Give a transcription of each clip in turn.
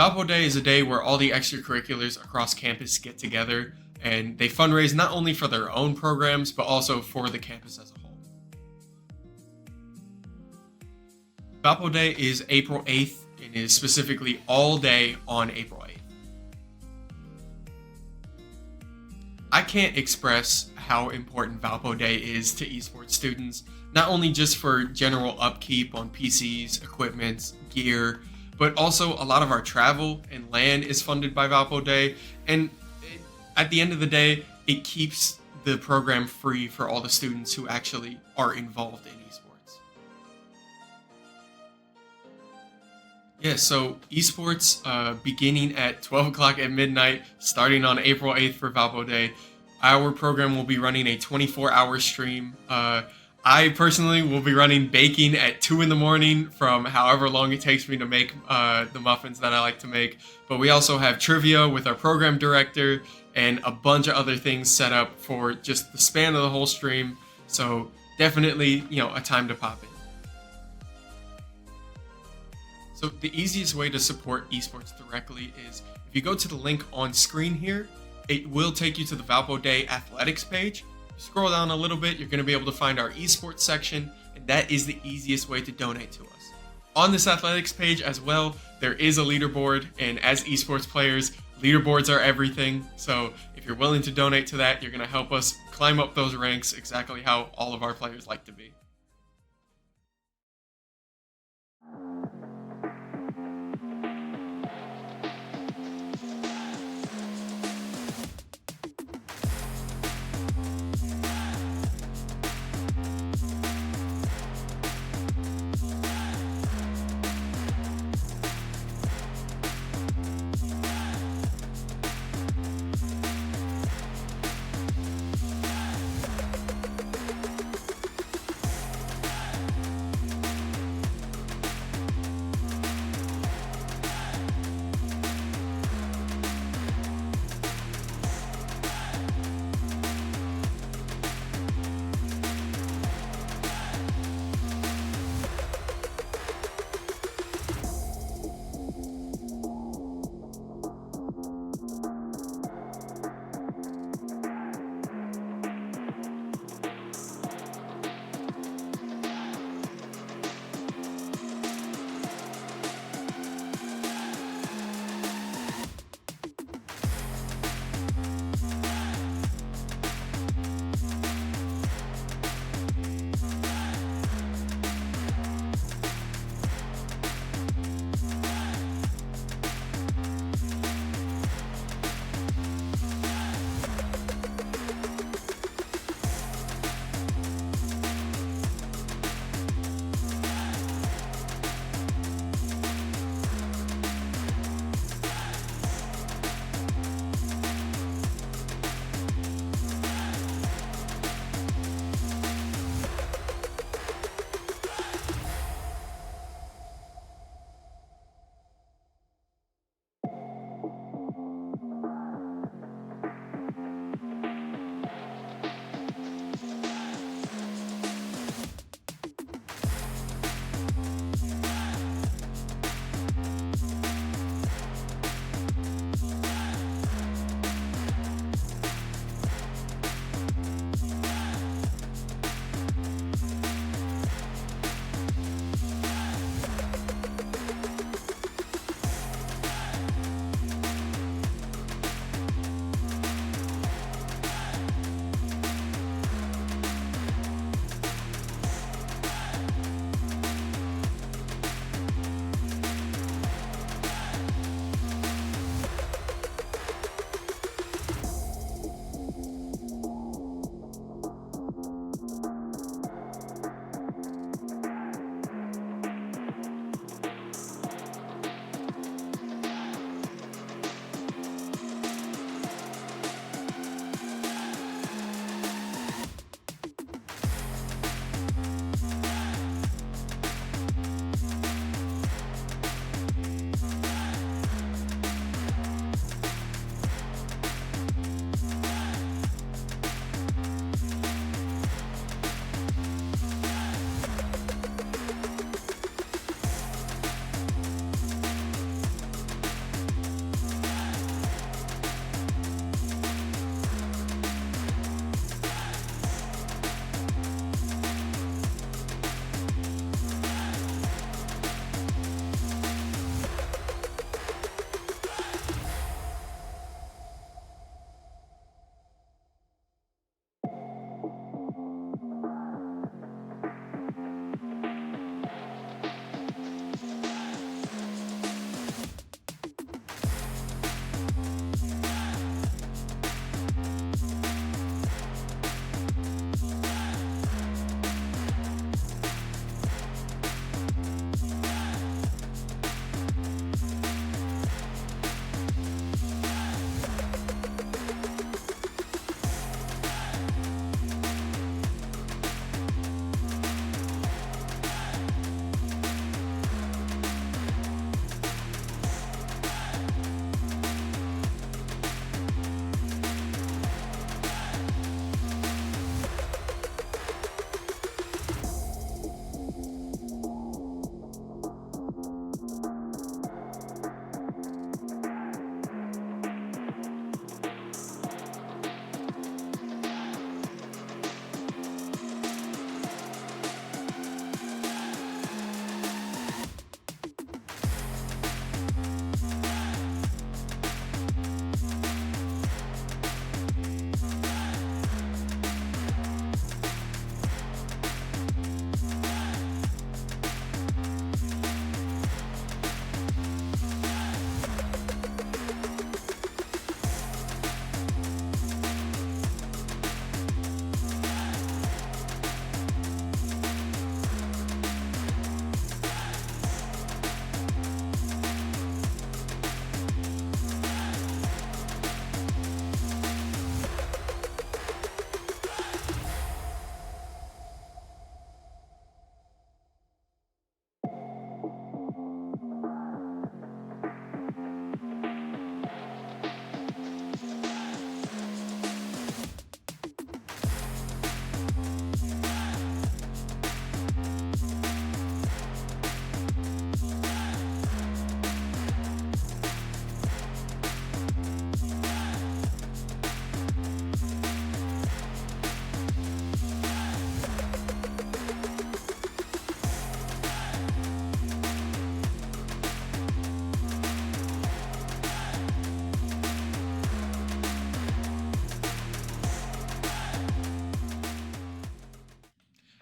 Valpo Day is a day where all the extracurriculars across campus get together and they fundraise not only for their own programs, but also for the campus as a whole. Valpo Day is April 8th and is specifically all day on April 8th. I can't express how important Valpo Day is to esports students, not only just for general upkeep on PCs, equipment, gear, but also a lot of our travel and LAN is funded by Valpo Day, and at the end of the day, it keeps the program free for all the students who actually are involved in esports. Yeah, so esports beginning at 12 o'clock at midnight, starting on April 8th for Valpo Day. Our program will be running a 24-hour stream. I personally will be running baking at 2 in the morning from however long it takes me to make the muffins that I like to make. But we also have trivia with our program director and a bunch of other things set up for just the span of the whole stream. So definitely, a time to pop in. So the easiest way to support esports directly is if you go to the link on screen here, it will take you to the Valpo Day athletics page. Scroll down a little bit, you're going to be able to find our esports section, and that is the easiest way to donate to us. On this athletics page as well, there is a leaderboard, and as esports players, leaderboards are everything. So if you're willing to donate to that, you're going to help us climb up those ranks exactly how all of our players like to be.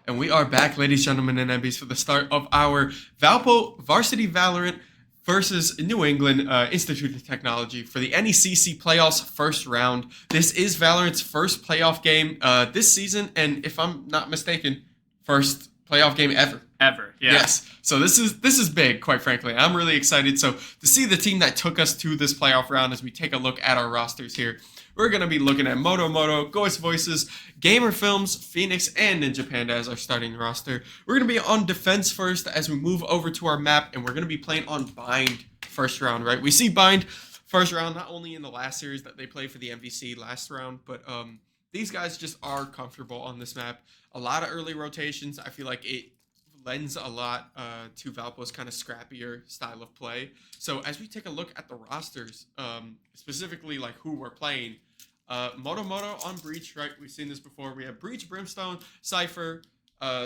And we are back, ladies, gentlemen, and MBs, for the start of our Valpo Varsity Valorant versus New England Institute of Technology for the NECC playoffs first round. This is Valorant's first playoff game this season, and if I'm not mistaken, first playoff game ever. Ever, yeah. Yes. So this is big, quite frankly. I'm really excited. So to see the team that took us to this playoff round as we take a look at our rosters here, we're going to be looking at Moto, Ghost Voices, Gamer Films, Phoenix, and Ninja Panda as our starting roster. We're going to be on defense first as we move over to our map, and we're going to be playing on Bind first round, right? We see Bind first round not only in the last series that they played for the MVC last round, but these guys just are comfortable on this map. A lot of early rotations. I feel like it lends a lot to Valpo's kind of scrappier style of play. So as we take a look at the rosters, specifically like who we're playing, Moto on Breach, right? We've seen this before. We have Breach, Brimstone, Cypher,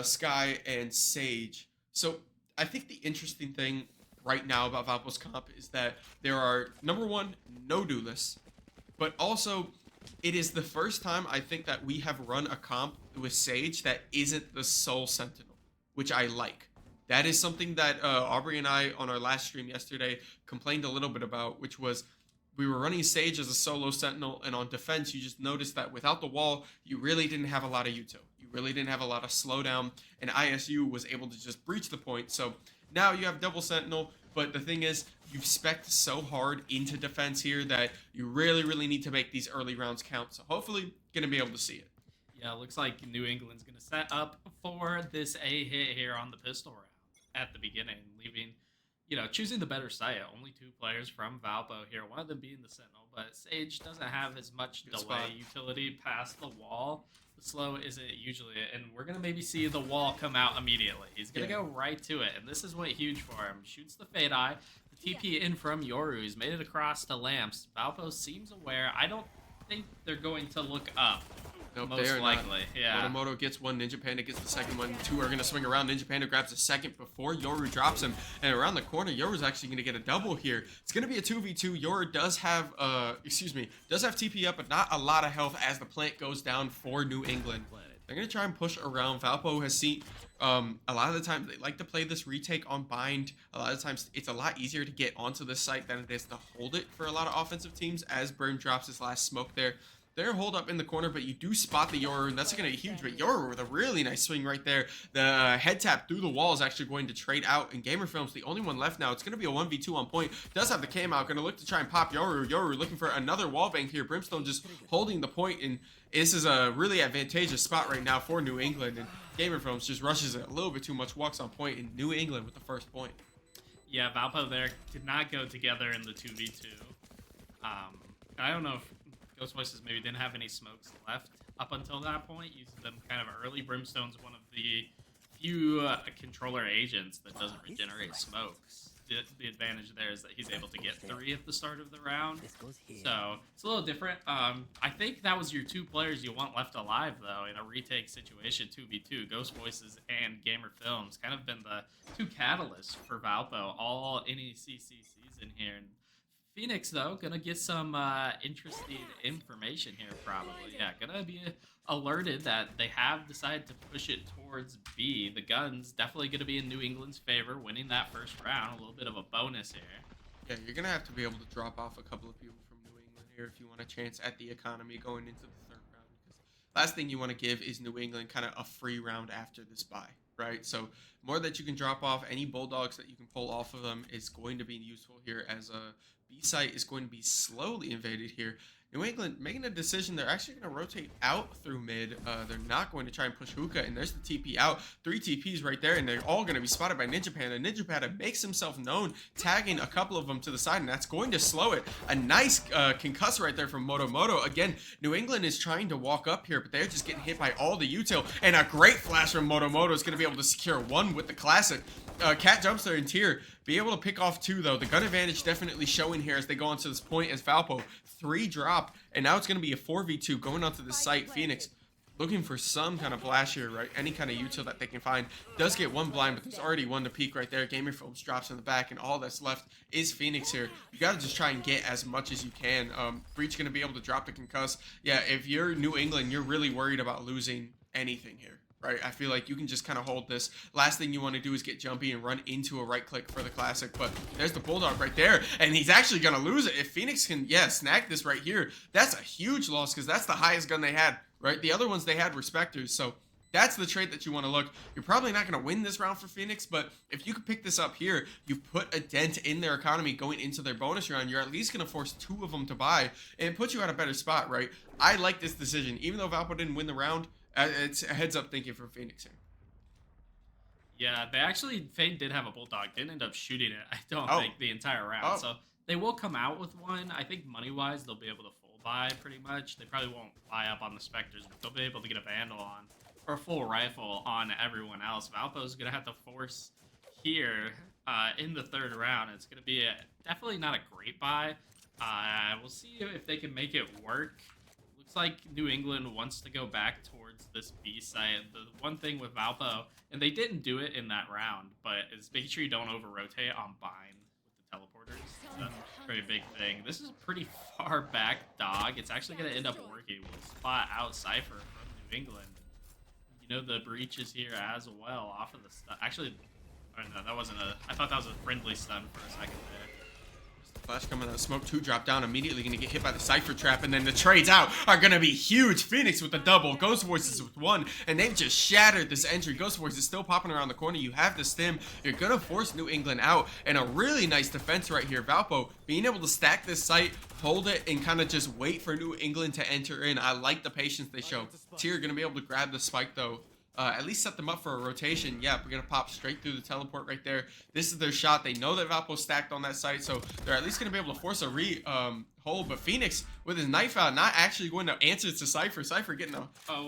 Sky, and Sage. So I think the interesting thing right now about Valpo's comp is that there are, number one, no duelists, but also it is the first time I think that we have run a comp with Sage that isn't the sole Sentinel, which I like. That is something that Aubrey and I on our last stream yesterday complained a little bit about, which was we were running Sage as a solo Sentinel, and on defense, you just noticed that without the wall, you really didn't have a lot of util. You really didn't have a lot of slowdown, and ISU was able to just breach the point. So now you have double Sentinel, but the thing is, you've spec'd so hard into defense here that you really need to make these early rounds count. So hopefully, going to be able to see it. Yeah, it looks like New England's going to set up for this A hit here on the pistol round at the beginning, leaving, choosing the better site. Only two players from Valpo here, one of them being the Sentinel, but Sage doesn't have as much delay utility past the wall. The slow isn't usually it, and we're going to maybe see the wall come out immediately. He's going to go right to it, and this is what huge for him. Shoots the Fade Eye, the TP in from Yoru. He's made it across to Lamps. Valpo seems aware. I don't think they're going to look up. Nope, most likely, yeah. Moto gets one, Ninja Panda gets the second one. Two are going to swing around. Ninja Panda grabs a second before Yoru drops him. And around the corner, Yoru's actually going to get a double here. It's going to be a 2v2. Yoru does have, does have TP up, but not a lot of health as the plant goes down for New England. They're going to try and push around. Valpo has seen, a lot of the time, they like to play this retake on Bind. A lot of times, it's a lot easier to get onto this site than it is to hold it for a lot of offensive teams as Brim drops his last smoke there. They're hold up in the corner, but you do spot the Yoru, and that's going to be huge. But Yoru with a really nice swing right there. The head tap through the wall is actually going to trade out, and Gamer Film's the only one left now. It's going to be a 1v2 on point. Does have the cam out. Going to look to try and pop Yoru. Yoru looking for another wallbang here. Brimstone just holding the point, and this is a really advantageous spot right now for New England. And Gamer Films just rushes it a little bit too much, walks on point, and New England with the first point. Yeah, Valpo there did not go together in the 2v2. I don't know if Ghost Voices maybe didn't have any smokes left up until that point. Used them kind of early. Brimstone's one of the few controller agents that doesn't regenerate smokes. The advantage there is that he's able to get 3 at the start of the round. So it's a little different. I think that was your 2 players you want left alive, though, in a retake situation, 2v2. Ghost Voices and Gamer Films kind of been the 2 catalysts for Valpo all NECC season here. And Phoenix, though, gonna get some interesting information here, probably. Yeah, gonna be alerted that they have decided to push it towards B. The guns definitely gonna be in New England's favor, winning that first round. A little bit of a bonus here. Yeah, you're gonna have to be able to drop off a couple of people from New England here if you want a chance at the economy going into the third round. Because last thing you want to give is New England kind of a free round after this bye, right? So more that you can drop off, any Bulldogs that you can pull off of them is going to be useful here as a B site is going to be slowly invaded here. New England making a decision. They're actually going to rotate out through mid. They're not going to try and push Hookah, and there's the TP out. 3 TPs right there, and they're all going to be spotted by Ninja Panda. Ninja Panda makes himself known, tagging a couple of them to the side, and that's going to slow it. A nice concuss right there from Moto. Again, New England is trying to walk up here, but they're just getting hit by all the util, and a great flash from Moto is going to be able to secure 1 with the classic. Cat jumps there in tier. Be able to pick off 2, though. The gun advantage definitely showing here as they go onto this point as Valpo. 3 drop, and now it's going to be a 4v2 going onto the site. Phoenix looking for some kind of flash here, right? Any kind of util that they can find. Does get 1 blind, but there's already 1 to peek right there. Gamer Films drops in the back, and all that's left is Phoenix here. You got to just try and get as much as you can. Breach going to be able to drop the concuss. Yeah, if you're New England, you're really worried about losing anything here, right? I feel like you can just kind of hold this. Last thing you want to do is get jumpy and run into a right click for the classic, but there's the Bulldog right there, and he's actually going to lose it. If Phoenix can, snag this right here, that's a huge loss because that's the highest gun they had, right? The other ones they had were Spectres, so that's the trade that you want to look. You're probably not going to win this round for Phoenix, but if you could pick this up here, you put a dent in their economy going into their bonus round. You're at least going to force 2 of them to buy and put you at a better spot, right? I like this decision. Even though Valpo didn't win the round, it's a heads up thinking from Phoenix here. Yeah, Fade did have a Bulldog. Didn't end up shooting it, I don't think, the entire round. Oh. So they will come out with one. I think money-wise, they'll be able to full buy pretty much. They probably won't buy up on the Spectres, but they'll be able to get a Vandal on or a full rifle on everyone else. Valpo's going to have to force here in the 3rd round. It's going to be definitely not a great buy. We'll see if they can make it work. Looks like New England wants to go back towards this B site. The one thing with Valpo, and they didn't do it in that round, but is making sure you don't over-rotate on bind with the teleporters. That's a very big thing. This is a pretty far back dog. It's actually going to end up working. We'll spot out Cypher from New England. You know, the breach is here as well off of the stun. Actually, oh no, that wasn't a... I thought that was a friendly stun for a second there. Flash coming out, smoke 2 drop down, immediately going to get hit by the Cypher trap, and then the trades out are going to be huge. Phoenix with the double, Ghost Voices with 1, and they've just shattered this entry. Ghost Voice is still popping around the corner. You have the stim. You're going to force New England out, and a really nice defense right here. Valpo being able to stack this site, hold it, and kind of just wait for New England to enter in. I like the patience they show. Tier going to be able to grab the spike, though. At least set them up for a rotation. Yeah, we're going to pop straight through the teleport right there. This is their shot. They know that Valpo's stacked on that site, so they're at least going to be able to force a hold. But Phoenix, with his knife out, not actually going to answer to Cypher. Cypher getting a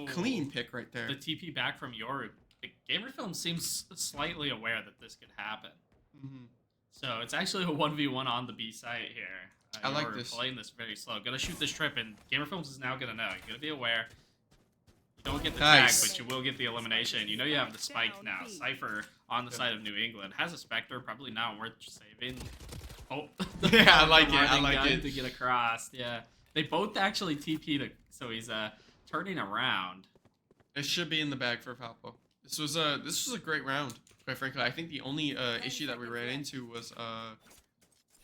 clean pick right there. The TP back from Yoru. Gamerfilm seems slightly aware that this could happen. So it's actually a 1v1 on the B site here. I like this. Playing this very slow. Gonna shoot this trip, and Gamerfilms is now gonna know. You're gonna be aware. Don't get the tag, but you will get the elimination. You know you have the spike now. Cypher on the side of New England has a Spectre, probably not worth saving. Oh, yeah, I like it. I like it to get across. Yeah, they both actually TP'd, so he's turning around. It should be in the bag for Valpo. This was a great round. Quite frankly, I think the only issue that we ran into was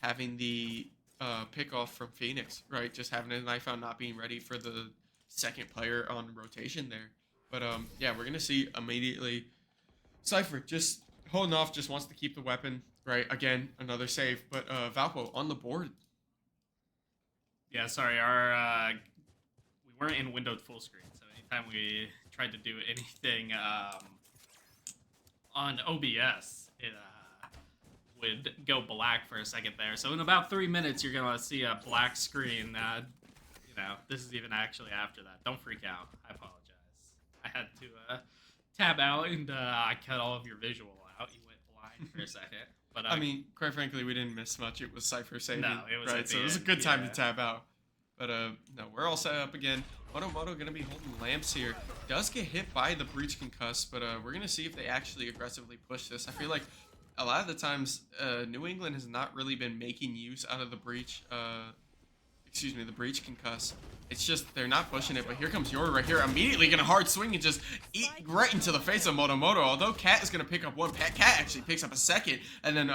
having the pick off from Phoenix, right? Just having a knife out, not being ready for the second player on rotation there. But yeah, we're gonna see immediately Cypher just holding off, just wants to keep the weapon, right? Again, another save, but Valpo on the board. Yeah, sorry, we weren't in windowed full screen, so anytime we tried to do anything on OBS, it would go black for a second there. So in about 3 minutes, you're gonna see a black screen. You know, this is even actually after that. Don't freak out. I apologize. I had to tab out and I cut all of your visual out. You went blind for a second. But I mean, quite frankly, we didn't miss much. It was Cypher saving, no, it was right? So it was a good time to tab out. But no, we're all set up again. Moto gonna be holding lamps here. Does get hit by the breach concuss, but we're gonna see if they actually aggressively push this. I feel like a lot of the times New England has not really been making use out of the breach. Excuse me, the breach concuss. It's just they're not pushing it, but here comes Yoru right here, immediately gonna hard swing and just eat right into the face of Moto. Although Cat is gonna pick up one, Cat actually picks up a second, and then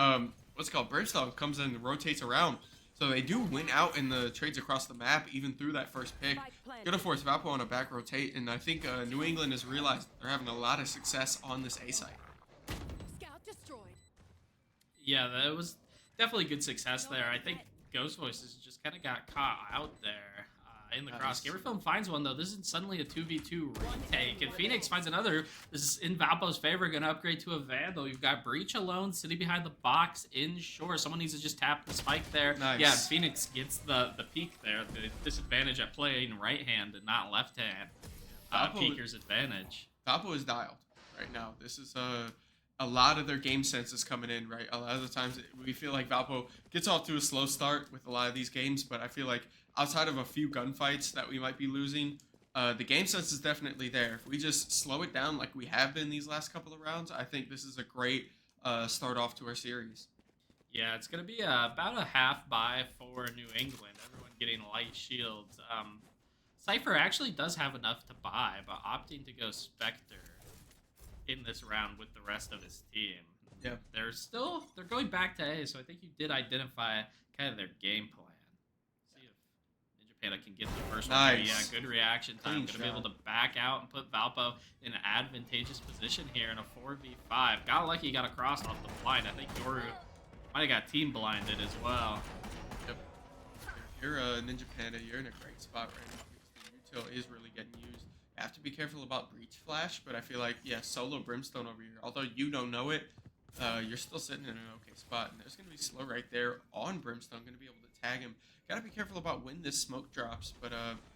what's it called, Brimstone comes in and rotates around. So they do win out in the trades across the map, even through that first pick. Gonna force Valpo on a back rotate, and I think New England has realized they're having a lot of success on this A site. Scout destroyed. Yeah, that was definitely good success there. I think Ghost Voices just kind of got caught out there in the cross. Gamerfilm finds one, though. This is suddenly a 2v2 retake, and Phoenix finds another. This is in Valpo's favor, going to upgrade to a Vandal. You've got Breach alone, sitting behind the box in shore. Someone needs to just tap the spike there. Nice. Yeah, Phoenix gets the peek there. The disadvantage at playing right hand and not left hand. Peeker's advantage. Valpo is dialed right now. This is a lot of their game sense is coming in, right? A lot of the times we feel like Valpo gets off to a slow start with a lot of these games, but I feel like outside of a few gunfights that we might be losing, the game sense is definitely there. If we just slow it down like we have been these last couple of rounds, I think this is a great start off to our series. Yeah, it's going to be about a half buy for New England. Everyone getting light shields. Cypher actually does have enough to buy, but opting to go Spectre. in this round with the rest of his team. Yeah. They're going back to A, so I think you did identify kind of their game plan. See if Ninja Panda can get the first one. Nice. Yeah, good reaction time. Clean Gonna be able shot. to back out and put Valpo in an advantageous position here in a 4v5. Got lucky he got across off the blind. I think Yoru might have got team blinded as well. Yep. You're Ninja Panda. You're in a great spot right now because the util is really getting used. You have to be careful about breach flash, but I feel like solo Brimstone over here. Although you don't know it, you're still sitting in an okay spot, and there's gonna be slow right there on Brimstone. Gonna be able to tag him. Gotta be careful about when this smoke drops, but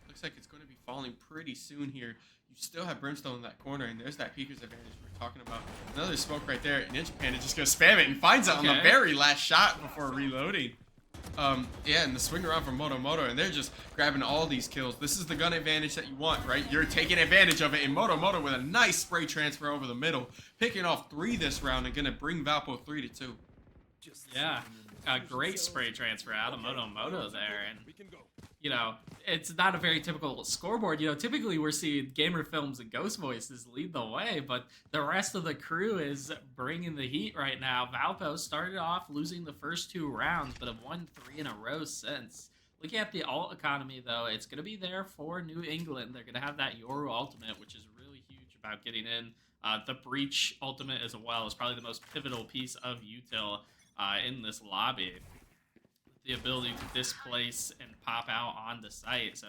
looks like it's going to be falling pretty soon here. You still have Brimstone in that corner, and there's that Peeker's advantage we were talking about. Another smoke right there, and Ninja Panda just goes spam it and finds it on the very last shot before reloading. Yeah, and the swing around from Moto, and they're just grabbing all these kills. This is the gun advantage that you want, right? You're taking advantage of it, and Moto with a nice spray transfer over the middle, picking off 3 this round and gonna bring Valpo 3-2. Yeah, a great spray transfer out of Moto there, and you know, it's not a very typical scoreboard. You know, typically we're seeing Gamer Films and Ghost Voices lead the way, but the rest of the crew is bringing the heat right now. Valpo started off losing the first 2 rounds, but have won 3 in a row since. Looking at the alt economy, though, it's going to be there for New England. They're going to have that Yoru ultimate, which is really huge about getting in. The Breach ultimate as well is probably the most pivotal piece of util in this lobby. The ability to displace and pop out on the site. So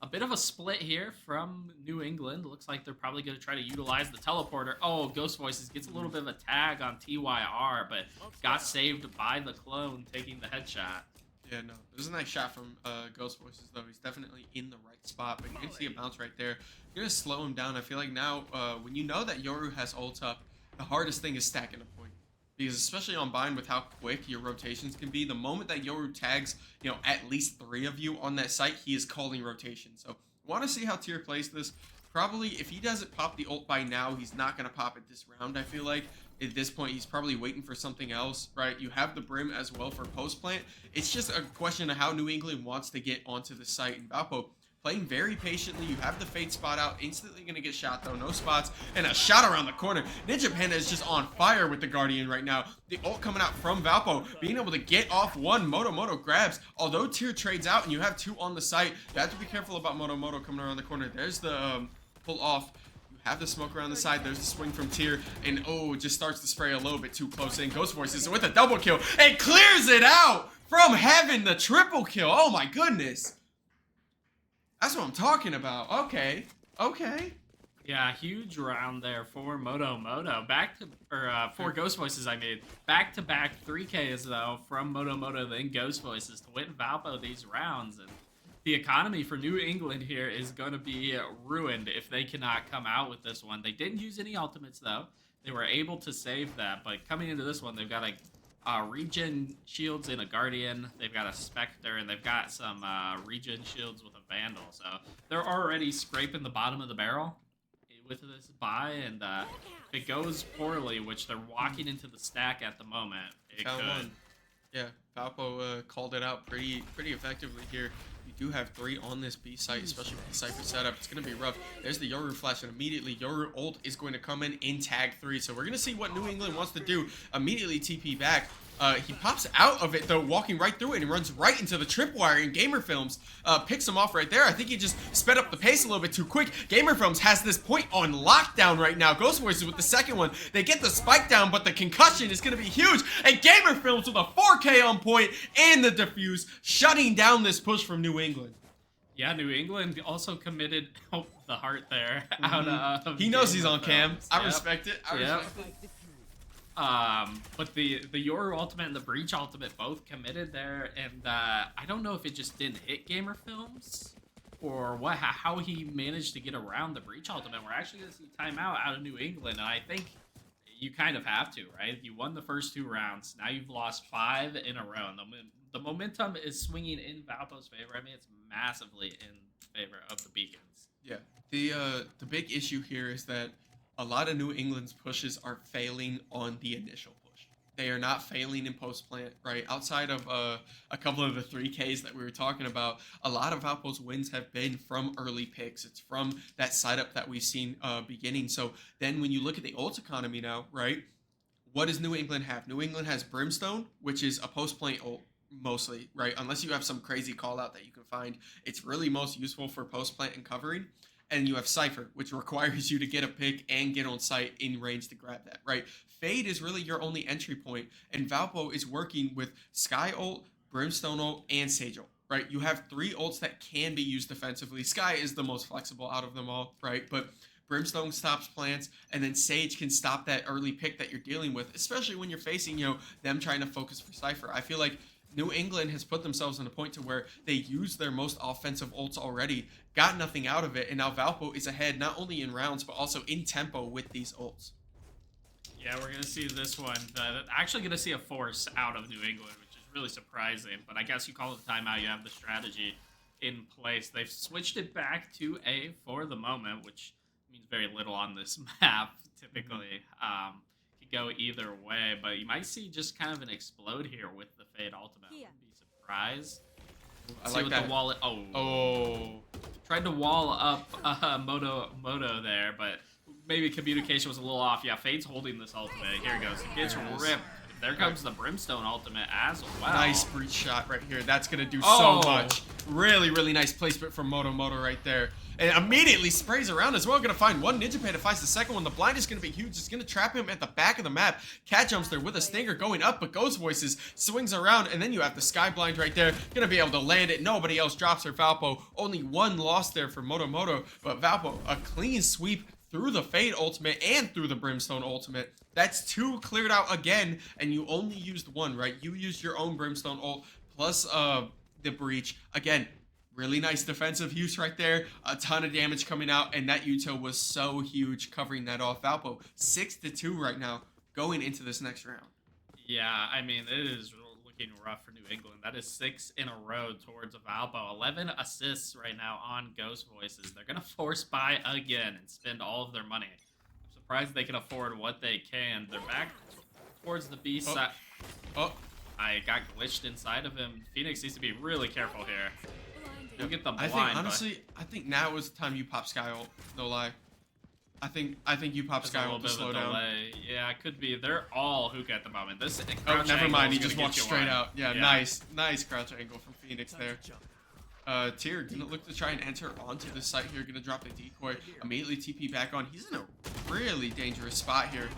a bit of a split here from New England. Looks like they're probably going to try to utilize the teleporter. Oh, Ghost Voices gets a little bit of a tag on TYR, but got saved by the clone taking the headshot. Yeah, no, there's a nice shot from Ghost Voices, though. He's definitely in the right spot, but you can see a bounce right there. You're going to slow him down. I feel like now, when you know that Yoru has ult up, the hardest thing is stacking a point. Because especially on Bind with how quick your rotations can be, the moment that Yoru tags, at least 3 of you on that site, he is calling rotation. So, want to see how Tyr plays this. Probably, if he doesn't pop the ult by now, he's not going to pop it this round, I feel like. At this point, he's probably waiting for something else, right? You have the Brim as well for post-plant. It's just a question of how New England wants to get onto the site. And Valpo playing very patiently. You have the Fate spot out. Instantly going to get shot, though. No spots. And a shot around the corner. Ninja Panda is just on fire with the Guardian right now. The ult coming out from Valpo. Being able to get off one. Moto grabs. Although Tyr trades out and you have 2 on the site, you have to be careful about Moto coming around the corner. There's the pull off. You have the smoke around the side. There's the swing from Tyr. And just starts to spray a little bit too close in. Ghost Voices with a double kill. And clears it out from heaven. The triple kill. Oh my goodness. That's what I'm talking about. Okay. Yeah, huge round there for Moto. For Ghost Voices, I made back-to-back 3Ks though from Moto, then Ghost Voices to win Valpo these rounds, and the economy for New England here is going to be ruined if they cannot come out with this one. They didn't use any ultimates though. They were able to save that, but coming into this one, they've got regen shields and a Guardian. They've got a Spectre, and they've got some regen shields with a Vandal. So they're already scraping the bottom of the barrel with this buy, and if it goes poorly, which they're walking into the stack at the moment, it could. Yeah, Valpo called it out pretty effectively here. You do have 3 on this B site, especially with the Cypher setup. It's going to be rough. There's the Yoru flash, and immediately Yoru ult is going to come in tag 3. So we're going to see what New England wants to do. Immediately TP back. He pops out of it, though, walking right through it, and he runs right into the tripwire, and Gamer Films picks him off right there. I think he just sped up the pace a little bit too quick. Gamer Films has this point on lockdown right now. Ghost Voices with the second one. They get the spike down, but the concussion is going to be huge, and Gamer Films with a 4K on point and the defuse, shutting down this push from New England. Yeah, New England also committed the heart there out of He knows he's on Films. cam. I respect it. But the Yoru ultimate and the Breach ultimate both committed there, and I don't know if it just didn't hit Gamer Films or how he managed to get around the Breach ultimate. We're actually going to see timeout out of New England, and I think you kind of have to, right? You won the first 2 rounds. Now you've lost 5 in a row, and the momentum is swinging in Valpo's favor. I mean, it's massively in favor of the Beacons. Yeah, the big issue here is that a lot of New England's pushes are failing on the initial push. They are not failing in post plant, right? Outside of a couple of the 3Ks that we were talking about, a lot of Valpo's wins have been from early picks. It's from that side up that we've seen beginning. So then when you look at the ult economy now, right? What does New England have? New England has Brimstone, which is a post plant ult mostly, right? Unless you have some crazy call out that you can find. It's really most useful for post plant and covering. And you have Cypher, which requires you to get a pick and get on site in range to grab that, right? Fade is really your only entry point, and Valpo is working with Sky ult, Brimstone ult, and Sage ult, right? You have 3 ults that can be used defensively. Sky is the most flexible out of them all, right? But Brimstone stops plants, and then Sage can stop that early pick that you're dealing with, especially when you're facing, them trying to focus for Cypher. I feel like New England has put themselves in a point to where they used their most offensive ults already, got nothing out of it, and now Valpo is ahead not only in rounds, but also in tempo with these ults. Yeah, we're going to see this one. Actually going to see a force out of New England, which is really surprising. But I guess you call it a timeout. You have the strategy in place. They've switched it back to A for the moment, which means very little on this map, typically. Could go either way, but you might see just kind of an explode here with the Fade ultimate. I wouldn't be surprised. I like that. The wall. Oh. Tried to wall up Moto there, but maybe communication was a little off. Yeah, Fade's holding this ultimate. Here it goes. It gets ripped. There comes the Brimstone ultimate as well. Nice breach shot right here. That's going to do so much. Really, really nice placement from Moto right there. And immediately sprays around as well. Going to find one. Ninja Panda finds the second one. The blind is going to be huge. It's going to trap him at the back of the map. Cat jumps there with a stinger going up, but Ghost Voices swings around. And then you have the Sky Blind right there. Going to be able to land it. Nobody else drops her Valpo. Only one loss there for Moto. But Valpo, a clean sweep through the Fade ultimate and through the Brimstone ultimate. That's 2 cleared out again, and you only used 1, right? You used your own Brimstone ult plus the breach. Again, really nice defensive use right there. A ton of damage coming out, and that util was so huge covering that off. Valpo 6-2 right now going into this next round. Yeah, I mean, it is looking rough for New England. That is 6 in a row towards a Valpo. 11 assists right now on Ghost Voices. They're going to force buy again and spend all of their money. I'm surprised they can afford what they can. They're back towards the B side. I got glitched inside of him. Phoenix needs to be really careful here. You'll get the blind. I think now is the time you pop Sky ult. No lie. I think you pop Sky ult to slow down. Yeah, it could be. They're all hookah at the moment. This. Never mind. He just walked straight out. Yeah, nice crouch angle from Phoenix there. Tyr gonna look to try and enter onto the site here. Gonna drop the decoy. Immediately TP back on. He's in a really dangerous spot here.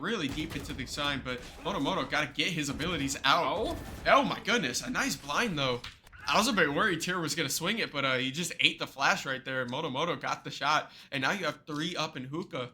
Really deep into the sign, but Moto gotta get his abilities out. Oh my goodness, a nice blind though. I was a bit worried Tyr was going to swing it, but he just ate the flash right there. Moto got the shot, and now you have 3 up in hookah.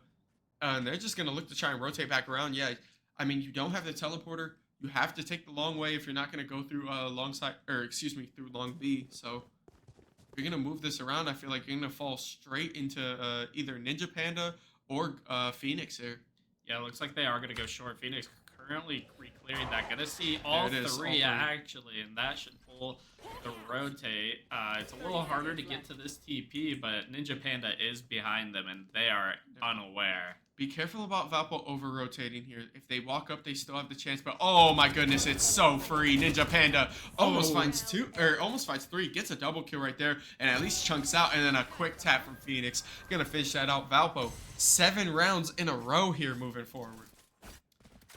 And they're just going to look to try and rotate back around. Yeah, I mean, you don't have the teleporter. You have to take the long way if you're not going to go through through long B. So if you're going to move this around, I feel like you're going to fall straight into either Ninja Panda or Phoenix here. Yeah, it looks like they are going to go short. Phoenix currently re-clearing that. Gonna see all 3 actually, and that should pull the rotate. It's a little harder to get to this TP, but Ninja Panda is behind them, and they are unaware. Be careful about Valpo over-rotating here. If they walk up, they still have the chance, but oh my goodness, it's so free. Ninja Panda almost finds 3, gets a double kill right there, and at least chunks out, and then a quick tap from Phoenix. Gonna finish that out. Valpo, 7 rounds in a row here moving forward.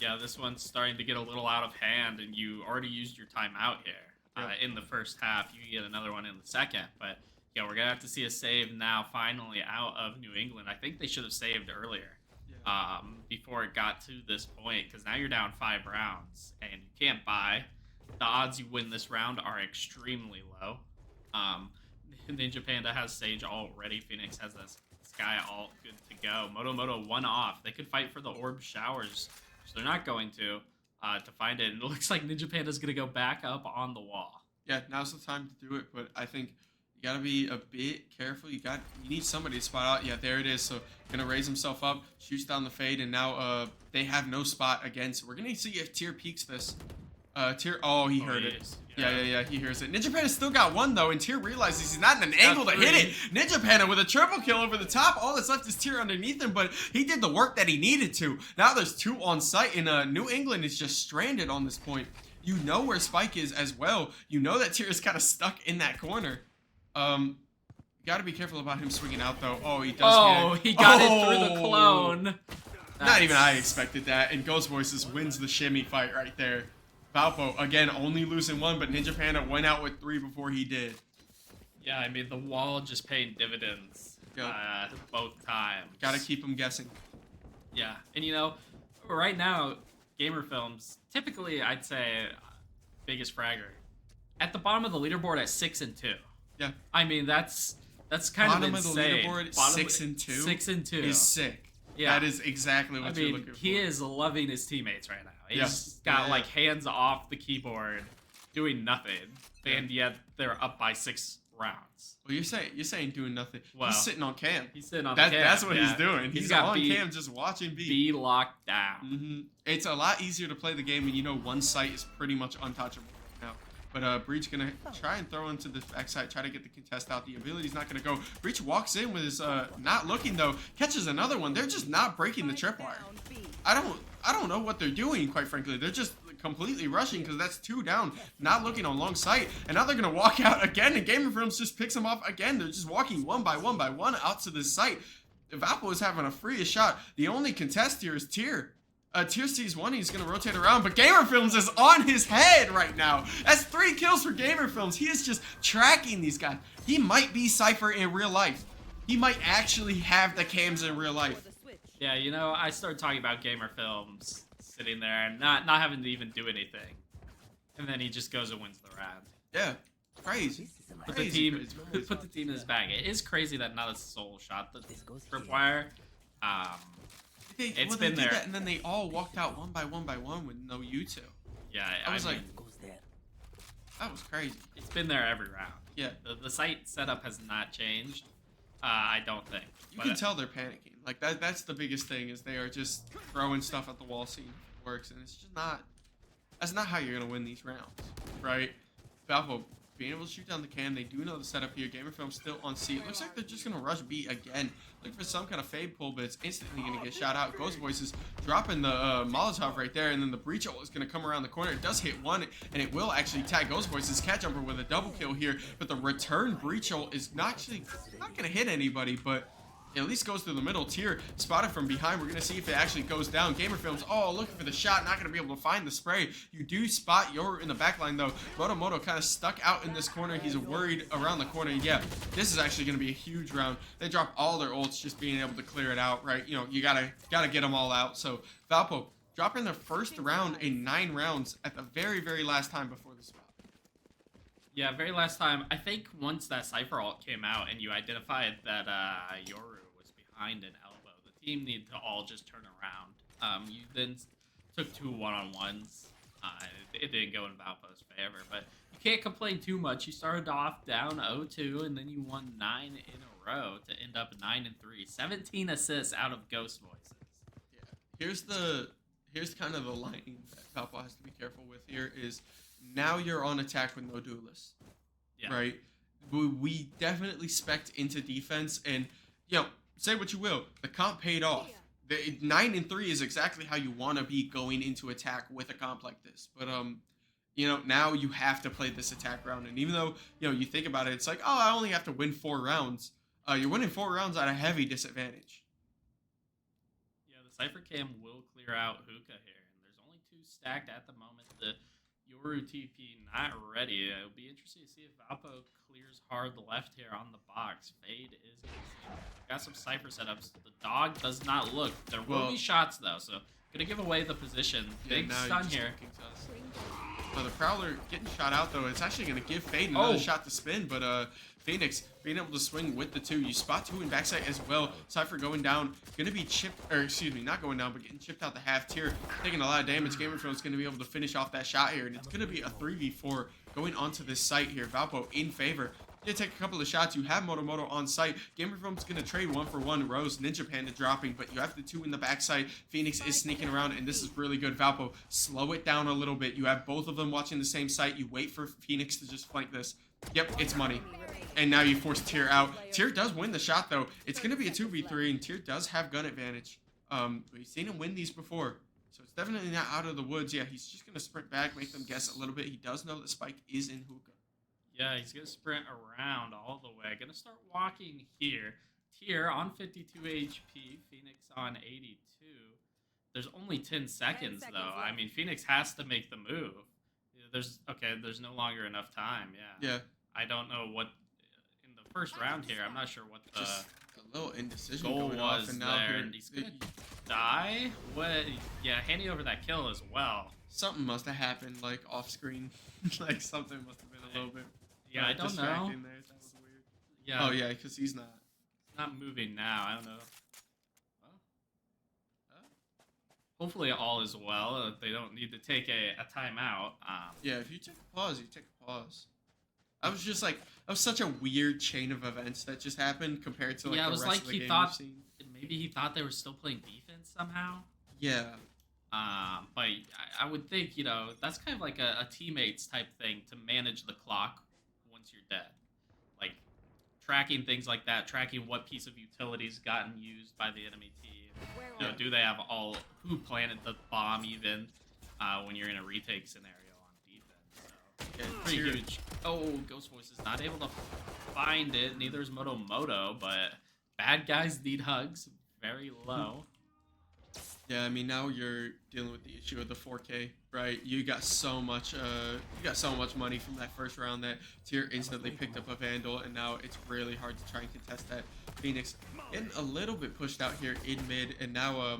Yeah, this one's starting to get a little out of hand, and you already used your timeout here in the first half. You can get another one in the second, but yeah, we're going to have to see a save now finally out of New England. I think they should have saved earlier before it got to this point, because now you're down 5 rounds, and you can't buy. The odds you win this round are extremely low. Ninja Panda has Sage already. Phoenix has this Sky all good to go. Moto 1 off. They could fight for the orb showers. So they're not going to find it. And it looks like Ninja Panda's going to go back up on the wall. Yeah, now's the time to do it. But I think you got to be a bit careful. You need somebody to spot out. Yeah, there it is. So going to raise himself up, shoots down the Fade, and now they have no spot again. So we're going to see if Tyr peeks this. Tyr, oh, he heard he it. is, Yeah, he hears it. Ninja Panda still got one, though, and Tyr realizes he's not in an angle to hit it. Ninja Panda with a triple kill over the top. All that's left is Tyr underneath him, but he did the work that he needed to. Now there's 2 on site, and New England is just stranded on this point. You know where Spike is as well. You know that Tyr is kind of stuck in that corner. Got to be careful about him swinging out, though. Oh, he does hit it. He got it through the clone. Not even I expected that, and Ghost Voices wins the shimmy fight right there. Valpo, again, only losing 1, but Ninja Panda went out with 3 before he did. Yeah, I mean, the wall just paying dividends both times. Gotta keep him guessing. Yeah, and you know, right now, Gamer Films, typically, I'd say, biggest fragger. At the bottom of the leaderboard at 6-2. Yeah. I mean, that's kind of insane. Bottom of the leaderboard, 6-2? 6-2. Is sick. Yeah. That is exactly what you're looking for. He is loving his teammates right now. Yeah. He's got like hands off the keyboard, doing nothing, and yet they're up by 6 rounds. Well, you're saying doing nothing. Well, he's sitting on cam. He's sitting on cam. cam. That's what he's doing. He's got on B, cam just watching B. B locked down. It's a lot easier to play the game when you know one site is pretty much untouchable right now. But Breach gonna try and throw into the backside, try to get the contest out. The ability's not gonna go. Breach walks in with his not looking though, catches another one. They're just not breaking the tripwire. I don't know what they're doing, quite frankly. They're just completely rushing because that's 2 down, not looking on long sight. And now they're gonna walk out again, and Gamer Films just picks them off again. They're just walking one by one out to this site. Valpo is having a free shot. The only contest here is Tyr. Tyr sees one, he's gonna rotate around, but Gamer Films is on his head right now. That's 3 kills for Gamer Films. He is just tracking these guys. He might be Cypher in real life. He might actually have the cams in real life. Yeah, you know, I started talking about Gamer Films sitting there and not having to even do anything. And then he just goes and wins the round. Yeah, crazy. Put the team in his bag. It is crazy that not a soul shot the tripwire. It's been there. That, and then they all walked out one by one with no U2. Yeah, I was like, that was crazy. It's been there every round. Yeah. The site setup has not changed. I don't think. You can tell they're panicking. Like that's the biggest thing is they are just throwing stuff at the wall, seeing if it works, and it's just not. That's not how you're gonna win these rounds, right? Valpo being able to shoot down the cam, they do know the setup here. Gamer Film still on C. It looks like they're just gonna rush B again. Looking for some kind of fade pull, but it's instantly gonna get shot out. Ghost Voices dropping the Molotov right there, and then the breach ult is gonna come around the corner. It does hit one, and it will actually tag Ghost Voices catch jumper with a double kill here. But the return breach ult is not gonna hit anybody, but it at least goes through the middle. Tyr spotted from behind. We're gonna see if it actually goes down. Gamer Films, looking for the shot, not gonna be able to find the spray. You do spot Yoru in the back line though. Moto kind of stuck out in this corner. He's worried around the corner. Yeah, this is actually gonna be a huge round. They drop all their ults, just being able to clear it out, right? You know, you gotta get them all out. So Valpo dropping their first round in 9 rounds at the very last time before the spot. Yeah, very last time. I think once that Cypher ult came out and you identified that Yoru was behind an elbow, the team needed to all just turn around. You then took 2 one-on-ones. It didn't go in Valpo's favor, but you can't complain too much. You started off down 0-2, and then you won 9 in a row to end up 9-3. 17 assists out of Ghost Voices. Yeah. Here's kind of the lining that Valpo has to be careful with here is now you're on attack with no duelists. Yeah. Right? We definitely spec'd into defense, and, you know, say what you will, the comp paid off. The 9-3 is exactly how you want to be going into attack with a comp like this. But, you know, now you have to play this attack round. And even though, you know, you think about it, it's like, I only have to win 4 rounds. You're winning 4 rounds at a heavy disadvantage. Yeah, the Cypher Cam will clear out Hookah here. And there's only 2 stacked at the moment. The Yoru TP not ready. It'll be interesting to see if Valpo clears hard left here on the box. Fade is going to see. Got some Cypher setups. The dog does not look. There will be shots, though, so going to give away the position. Big stun here. The Prowler getting shot out, though. It's actually going to give Fade another shot to spin, but Phoenix being able to swing with the 2. You spot 2 in backside as well. Cypher going down. Going to be chipped, or excuse me, not going down, but getting chipped out the half tier. Taking a lot of damage. Gamer Film is going to be able to finish off that shot here, and it's going to be a 3v4 going onto this site here. Valpo in favor. You take a couple of shots. You have Moto on site. Gamer Film's going to trade 1-for-1. Rose, Ninja Panda dropping, but you have the 2 in the backside. Phoenix is sneaking around, and this is really good. Valpo, slow it down a little bit. You have both of them watching the same site. You wait for Phoenix to just flank this. Yep, it's money. And now you force Tyr out. Tyr does win the shot, though. It's going to be a 2v3, and Tyr does have gun advantage. We've seen him win these before. So it's definitely not out of the woods. Yeah, he's just going to sprint back, make them guess a little bit. He does know that Spike is in hookah. Yeah, he's going to sprint around all the way. Going to start walking here. Tyr on 52 HP. Phoenix on 82. There's only 10 seconds, though. I mean, Phoenix has to make the move. There's no longer enough time. Yeah. I don't know what in the first round here. I'm not sure what the just a little indecision goal going was off, and now there. And he's going to die. What? Yeah, handing over that kill as well. Something must have happened, like off screen. Like something must have been a little bit. Yeah, I don't know. There. That was weird. Yeah. Oh yeah, because he's not. It's not moving now. I don't know. Hopefully all is well. They don't need to take a timeout. Yeah, if you take a pause, you take a pause. I was just like, that was such a weird chain of events that just happened compared to like yeah, the it was rest like of the he game thought we've seen. maybe he thought they were still playing defense somehow. Yeah. But I would think, you know, that's kind of like a teammates type thing to manage the clock once you're dead. Like tracking things like that, tracking what piece of utility's gotten used by the enemy team. You know, do they have who planted the bomb even when you're in a retake scenario on defense? So Yeah, pretty huge. Oh, Ghost Voice is not able to find it. Neither is Moto, but bad guys need hugs. Very low. Yeah, I mean now you're dealing with the issue of the 4K, right? You got so much money from that first round that Tyr instantly picked up a Vandal, and now it's really hard to try and contest that. Phoenix getting a little bit pushed out here in mid, and now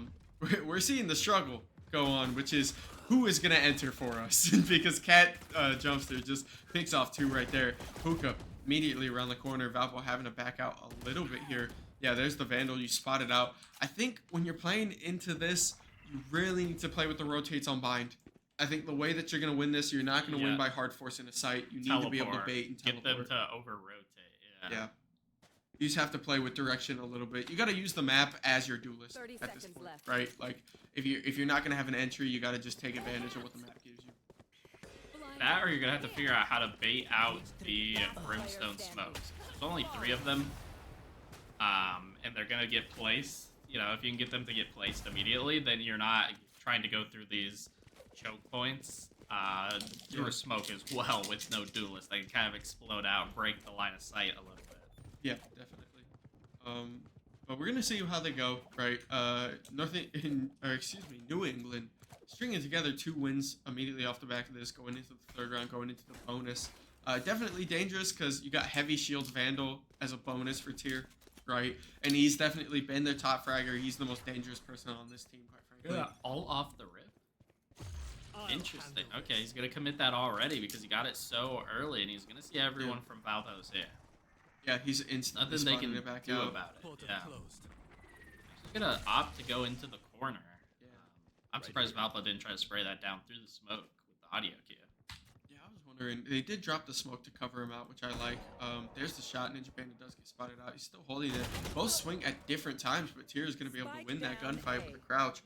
we're seeing the struggle go on, which is who is gonna enter for us because Cat Jumpster just picks off 2 right there. Hookah immediately around the corner. Valpo having to back out a little bit here. Yeah, there's the Vandal. You spot it out. I think when you're playing into this, you really need to play with the rotates on bind. I think the way that you're going to win this, you're not going to win by hard forcing a site. You need to be able to bait and teleport. Get them to over-rotate, yeah. You just have to play with direction a little bit. You got to use the map as your duelist at this point, right? Like, if you're not going to have an entry, you got to just take advantage of what the map gives you. That, or you're going to have to figure out how to bait out the Brimstone smokes. There's only 3 of them. And they're gonna get placed. You know, if you can get them to get placed immediately, then you're not trying to go through these choke points through a smoke as well with no duelist. They can kind of explode out, break the line of sight a little bit. Yeah, definitely. But we're gonna see how they go, right? New England stringing together 2 wins immediately off the back of this, going into the 3rd round, going into the bonus. Definitely dangerous because you got heavy shields Vandal as a bonus for Tyr. Right, and he's definitely been their top fragger. He's the most dangerous person on this team, quite frankly. Yeah, all off the rip. Interesting. Okay, he's gonna commit that already because he got it so early, and he's gonna see everyone from Valpo's here. Yeah, he's instantly nothing they can it back do out. about it. Yeah, he's gonna opt to go into the corner. Yeah. I'm surprised Valpo didn't try to spray that down through the smoke with the audio cue. Wondering, they did drop the smoke to cover him out, which I like. There's the shot. Ninja Panda does get spotted out. He's still holding it. Both swing at different times, but Tyr is going to be able to win that gunfight with a crouch.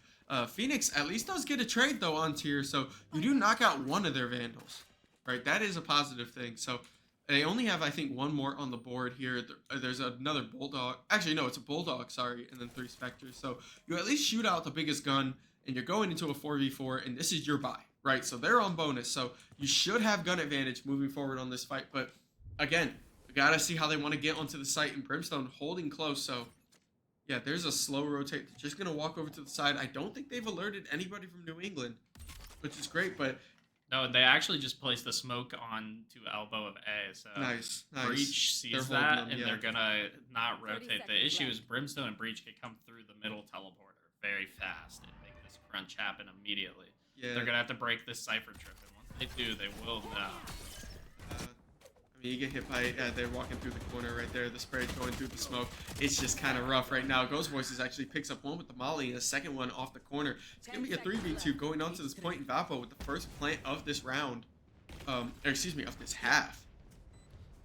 Phoenix at least does get a trade, though, on Tyr, so you do knock out one of their Vandals. Right? That is a positive thing. So they only have, I think, 1 more on the board here. There's another Bulldog. Actually, no, it's a Bulldog, sorry, and then 3 Spectres. So you at least shoot out the biggest gun, and you're going into a 4v4, and this is your buy. Right, so they're on bonus, so you should have gun advantage moving forward on this fight. But again, we gotta see how they want to get onto the site. And Brimstone holding close, so yeah, there's a slow rotate. They're just gonna walk over to the side. I don't think they've alerted anybody from New England, which is great. But no, they actually just placed the smoke on to elbow of A. So nice. Breach sees that, and they're gonna not rotate. The issue is Brimstone and Breach can come through the middle teleporter very fast and make this crunch happen immediately. Yeah. They're gonna have to break this cipher trip, and once they do, they will know. I mean, you get hit by, they're walking through the corner right there. The spray's going through the smoke. It's just kind of rough right now. Ghost Voices actually picks up 1 with the molly and a second one off the corner. It's going to be a 3v2 going on to this point in Valpo with the first plant of this round. Of this half.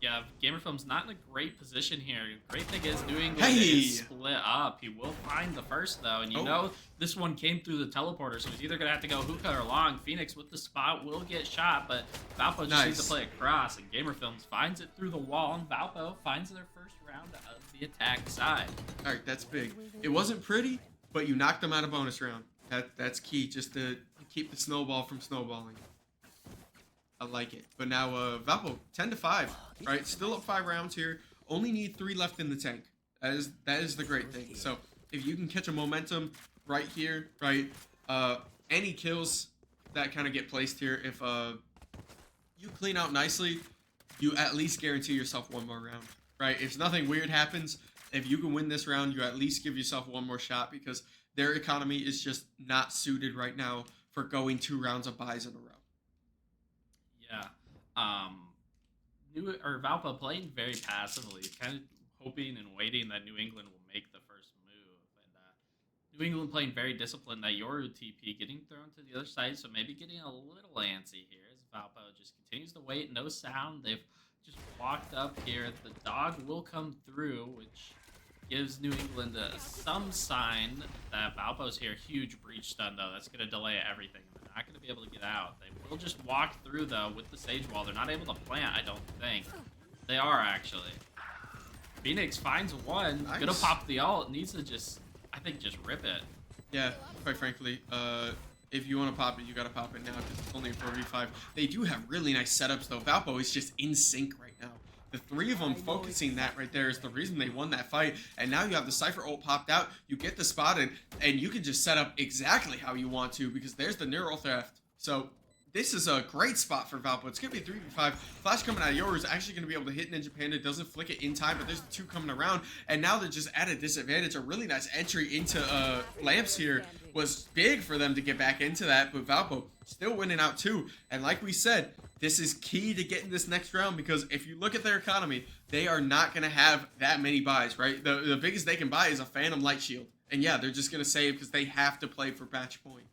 Yeah, Gamerfilm's not in a great position here. Great thing is New England Hey! is split up. He will find the first though, and you Oh. know this one came through the teleporter, so he's either gonna have to go hookah or long. Phoenix with the spot will get shot, but Valpo just needs to Nice. play across, and Gamerfilms finds it through the wall, and Valpo finds their first round of the attack side. All right, that's big. It wasn't pretty, but you knocked them out of bonus round. That's key, just to keep the snowball from snowballing. I like it. But now Valpo 10-5, right? Still up 5 rounds here. Only need 3 left in the tank. That is the great thing. So if you can catch a momentum right here, right? Any kills that kind of get placed here, if you clean out nicely, you at least guarantee yourself 1 more round, right? If nothing weird happens, if you can win this round, you at least give yourself 1 more shot because their economy is just not suited right now for going 2 rounds of buys in a row. Yeah. Valpo playing very passively, kind of hoping and waiting that New England will make the first move. And New England playing very disciplined. That Yoru TP getting thrown to the other side, so maybe getting a little antsy here as Valpo just continues to wait. No sound. They've just walked up here. The dog will come through, which gives New England some sign that Valpo's here. Huge breach stun though. That's gonna delay everything. They're not gonna be able to get out. They will just walk through though with the sage wall. They're not able to plant, I don't think. They are actually. Phoenix finds one. Nice. Gonna pop the ult. Needs to just, I think, just rip it. Yeah, quite frankly, if you want to pop it, you got to pop it now because it's only a 4v5. They do have really nice setups though. Valpo is just in sync right now. The 3 of them focusing that right there is the reason they won that fight. And now you have the Cypher ult popped out. You get the spotted, and you can just set up exactly how you want to because there's the neural theft. So this is a great spot for Valpo. It's going to be a 3v5. Flash coming out of yours is actually going to be able to hit Ninja Panda. Doesn't flick it in time, but there's the 2 coming around. And now they're just at a disadvantage. A really nice entry into Lamps here was big for them to get back into that. But Valpo still winning out too. And like we said, this is key to getting this next round because if you look at their economy, they are not going to have that many buys, right? The biggest they can buy is a Phantom Light Shield. And yeah, they're just going to save because they have to play for match point.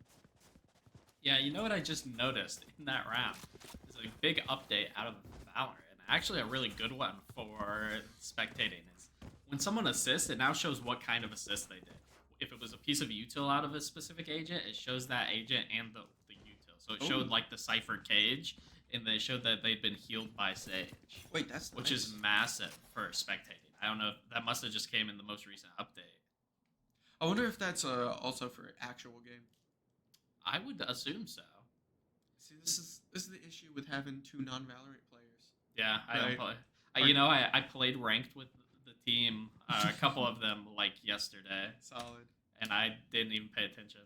Yeah, you know what I just noticed in that round? There's a big update out of Valorant, and actually a really good one for spectating is when someone assists, it now shows what kind of assist they did. If it was a piece of util out of a specific agent, it shows that agent and the util. So it showed like the Cypher cage, and they showed that they'd been healed by Sage. Wait, that's which nice. is massive for spectating. I don't know if that must have just came in the most recent update. I wonder if that's also for an actual game. I would assume so. See, this is the issue with having 2 non-Valorant players. Yeah, I don't Right. play. You know, I played ranked with the team, a couple of them like yesterday, Solid. and I didn't even pay attention.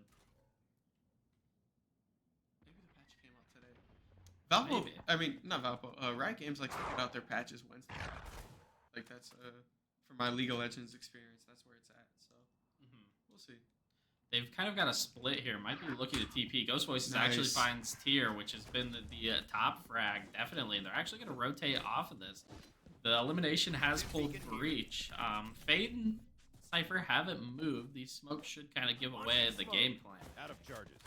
Maybe the patch came out today. Valpo, Maybe. I mean, not Valpo. Riot Games likes to put out their patches Wednesday. Like that's from my League of Legends experience, that's where it's at. So we'll see. They've kind of got a split here. Might be looking to TP. Ghost Voices Nice. actually finds Tier, which has been the top frag, definitely. And they're actually going to rotate off of this. The elimination has pulled Breach. Fade and Cypher haven't moved. These smokes should kind of give away the game plan. Out of charges.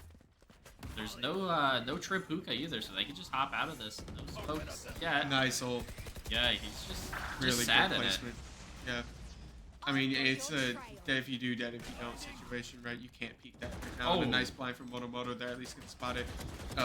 There's no trip hookah either, so they can just hop out of this. No smokes yet. Nice ult. Yeah, he's just Really sad good in it. placement. Yeah. I mean, it's a dead if you do, dead if you don't situation, right? You can't peek that right now. Oh. A nice blind from Motomoto there, at least can spot it.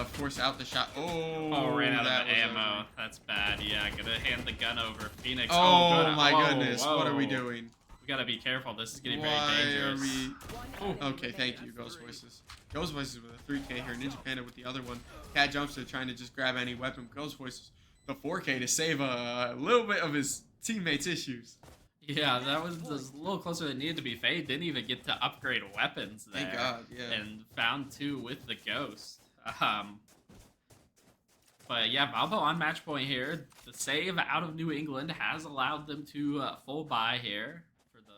Force out the shot. Oh, ran out that of was ammo. ugly. That's bad. Yeah, gonna hand the gun over. Phoenix. Oh, good. my Whoa, goodness. What are we whoa. doing? We gotta be careful. This is getting very Why are dangerous. we... Oh. Okay, thank you, Ghost Voices. Ghost Voices with a 3K here. Ninja Panda with the other one. Cat Jumpster trying to just grab any weapon. Ghost Voices, the 4K to save a little bit of his teammates' issues. Yeah, that was a little closer than it needed to be. Fade didn't even get to upgrade weapons there. Thank God, yeah. And found 2 with the Ghost. But yeah, Valpo on match point here. The save out of New England has allowed them to full buy here for the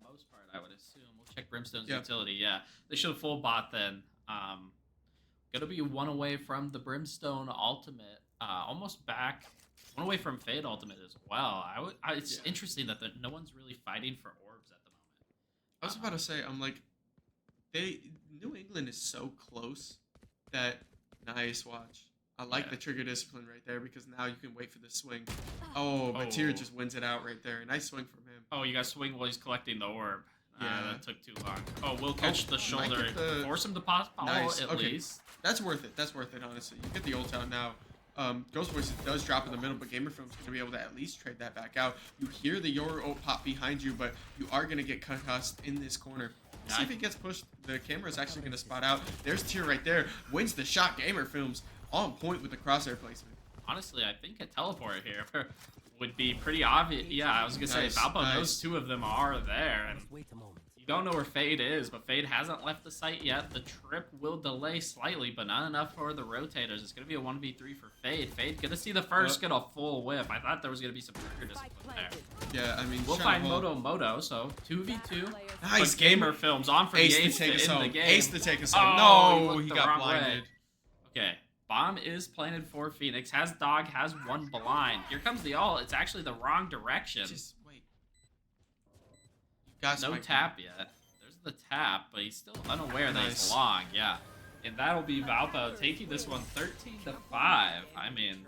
most part, I would assume. We'll check Brimstone's Yeah. utility. Yeah, they should have full bought then. Gonna be 1 away from the Brimstone ultimate. Almost back. 1 away from Fade ultimate as well. It's interesting that no one's really fighting for orbs at the moment. I was about to say, I'm like, New England is so close that nice watch. I like Yeah. the trigger discipline right there because now you can wait for the swing. Oh, but Tyr just wins it out right there. Nice swing from him. Oh, you got swing while he's collecting the orb. Yeah. That took too long. Oh, we'll catch the might shoulder. get the- Force him to pop Nice. at Okay. least. That's worth it. That's worth it, honestly. You get the ult out now. Ghost Voices does drop in the middle, but Gamer Film's going to be able to at least trade that back out. You hear the Yoru ult pop behind you, but you are going to get concussed in this corner. See if he gets pushed. The camera is actually going to spot out. There's Tyr right there. Wins the shot. Gamer Films on point with the crosshair placement. Honestly, I think a teleport here would be pretty obvious. Yeah, I was going to say, Nice, Valpo nice. knows two of them are there. And Wait a moment. you don't know where Fade is, but Fade hasn't left the site yet. The trip will delay slightly, but not enough for the rotators. It's going to be a 1v3 for Fade. Fade going to see the first get a full whip. I thought there was going to be some trigger discipline there. Yeah, I mean, We'll shot find hole. Moto, so 2v2. Nice. But Gamer Films on for the Ace ace to take us end home. the game. Ace to take us home. Oh, No, looked he the got wrong blinded. way. Okay, bomb is planted for Phoenix. Has dog, has one blind. Here comes the ult. It's actually the wrong direction. Just wait. You guys No might- tap yet. There's the tap, but he's still unaware that he's Nice. long. Yeah, and that'll be Valpo taking this one 13-5. I mean,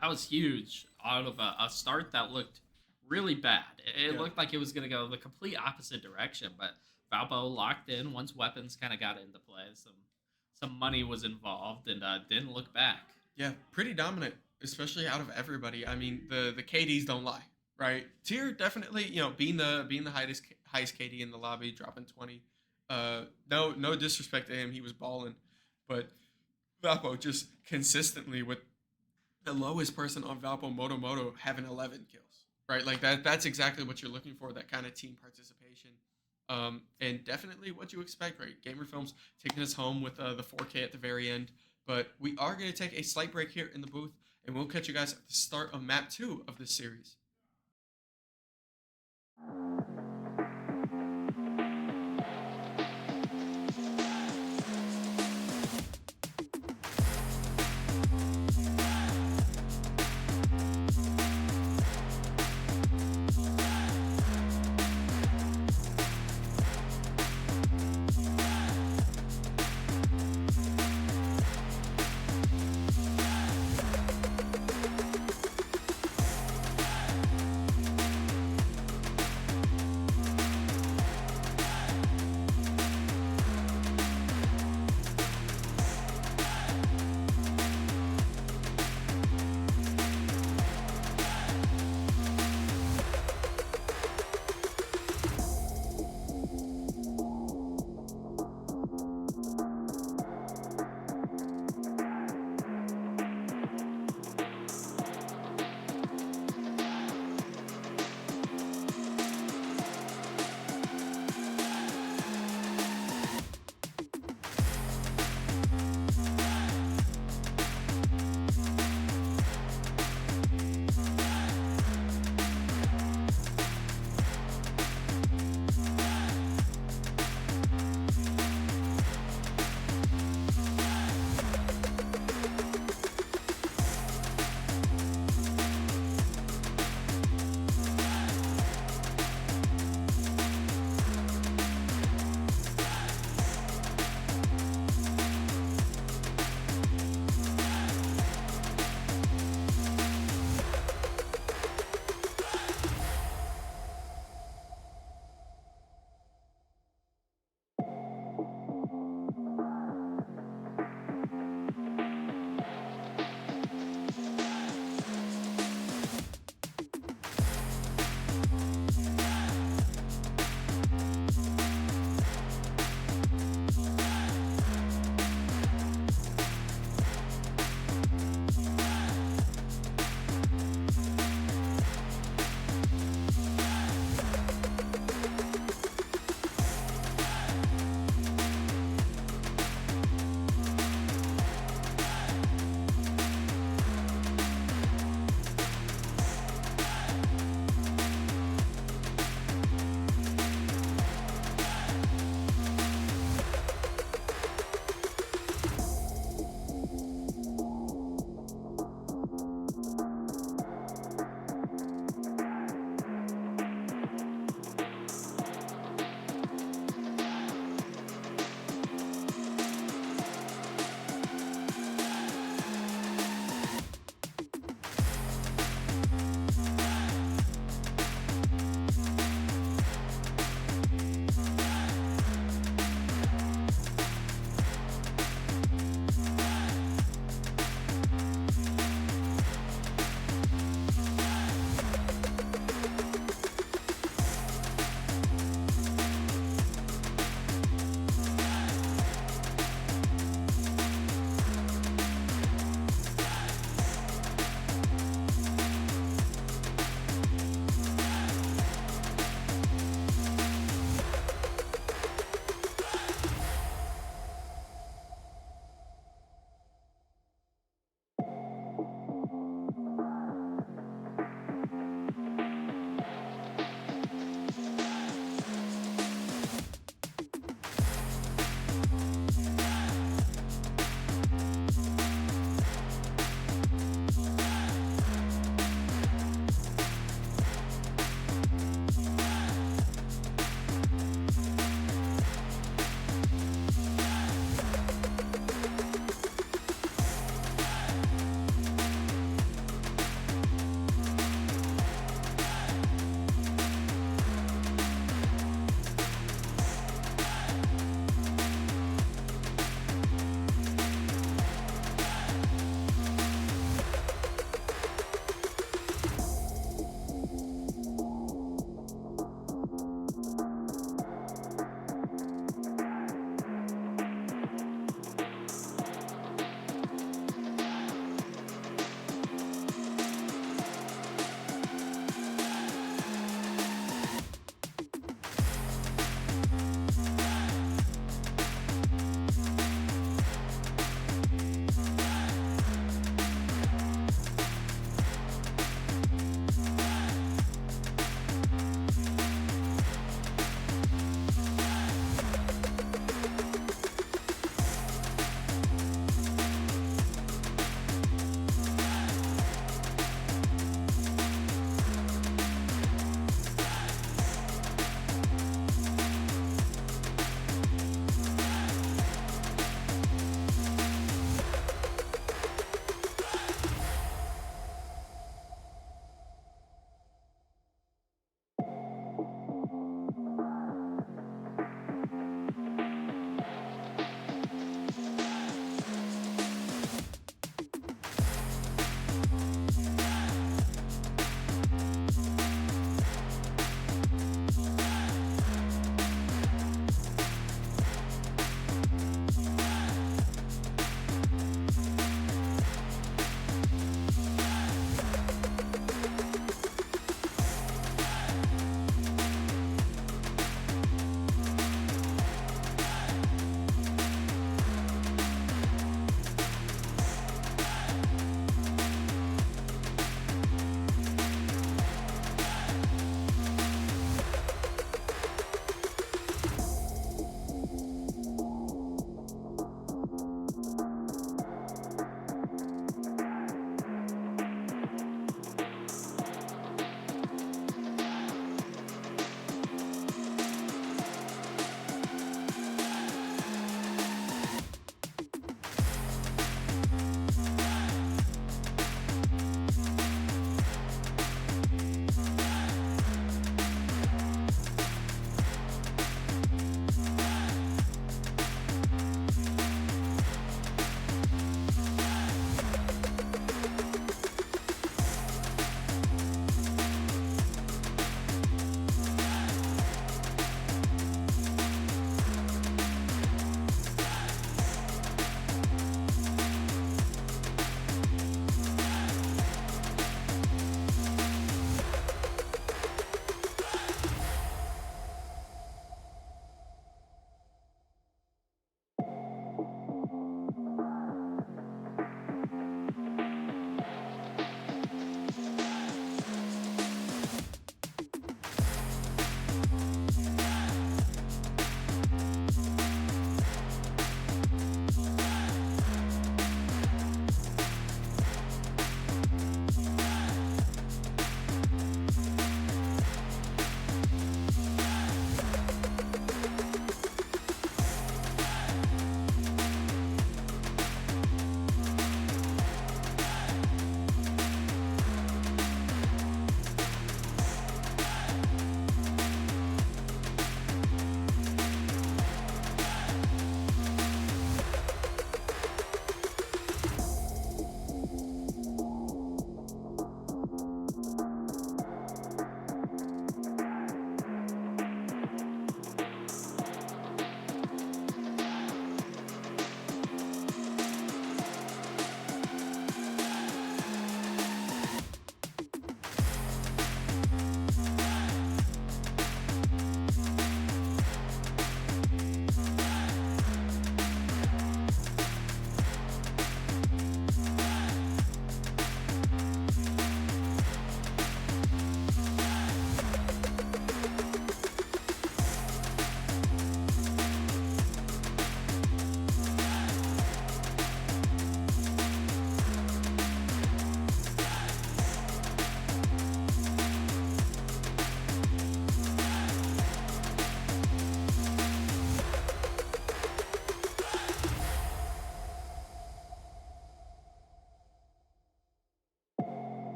that was huge out of a start that looked really bad. It Yeah. looked like it was going to go the complete opposite direction, but Valpo locked in once weapons kind of got into play. Some money was involved and didn't look back. Yeah, pretty dominant, especially out of everybody. I mean, the KDs don't lie, right? Tyr definitely, being the highest KD in the lobby, dropping 20. No disrespect to him, he was balling, but Valpo just consistently with the lowest person on Valpo Moto having 11 kills, right? Like that's exactly what you're looking for, that kind of team participation. And definitely what you expect, right? Gamer Films taking us home with the 4K at the very end. But we are going to take a slight break here in the booth, and we'll catch you guys at the start of map 2 of this series.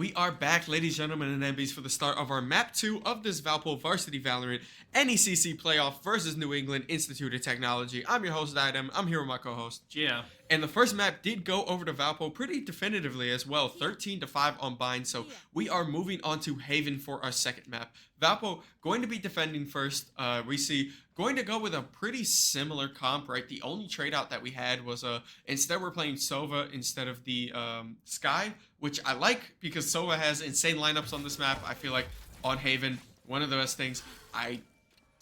We are back, ladies, gentlemen, and MBs, for the start of our map 2 of this Valpo Varsity Valorant NECC playoff versus New England Institute of Technology. I'm your host, Adam. I'm here with my co-host. Yeah. And the first map did go over to Valpo pretty definitively as well, 13-5 on bind. So we are moving on to Haven for our second map. Valpo going to be defending first. We see going to go with a pretty similar comp, right? The only trade out that we had was instead we're playing Sova instead of the Sky, which I like because Sova has insane lineups on this map. I feel like on Haven, one of the best things. I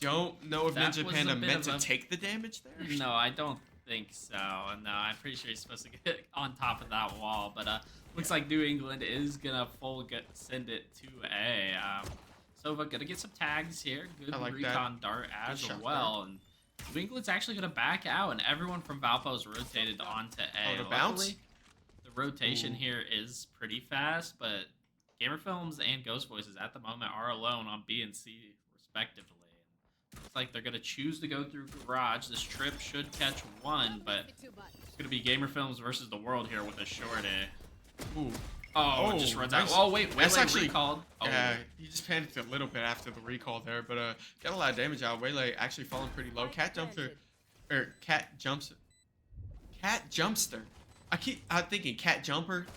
don't know if That Ninja was Panda a bit meant of to a- take the damage there. No, I don't think so. No, I'm pretty sure he's supposed to get on top of that wall, but looks like New England is gonna send it to A. Sova gonna get some tags here. Good I like recon dart as shot well, and New England's actually gonna back out, and everyone from Valpo's rotated onto A. Oh, to bounce? Luckily, the rotation Ooh. here is pretty fast, but Gamer Films and Ghost Voices at the moment are alone on B and C respectively. Looks like they're gonna choose to go through Garage. This trip should catch one, but it's gonna be Gamer Films versus the world here with a short A. Ooh. Oh, it just runs nice. out. Oh wait, That's Waylay actually recalled. Oh, Yeah, he just panicked a little bit after the recall there, but got a lot of damage out. Waylay actually falling pretty low. Cat Jumpster. I'm thinking Cat Jumper.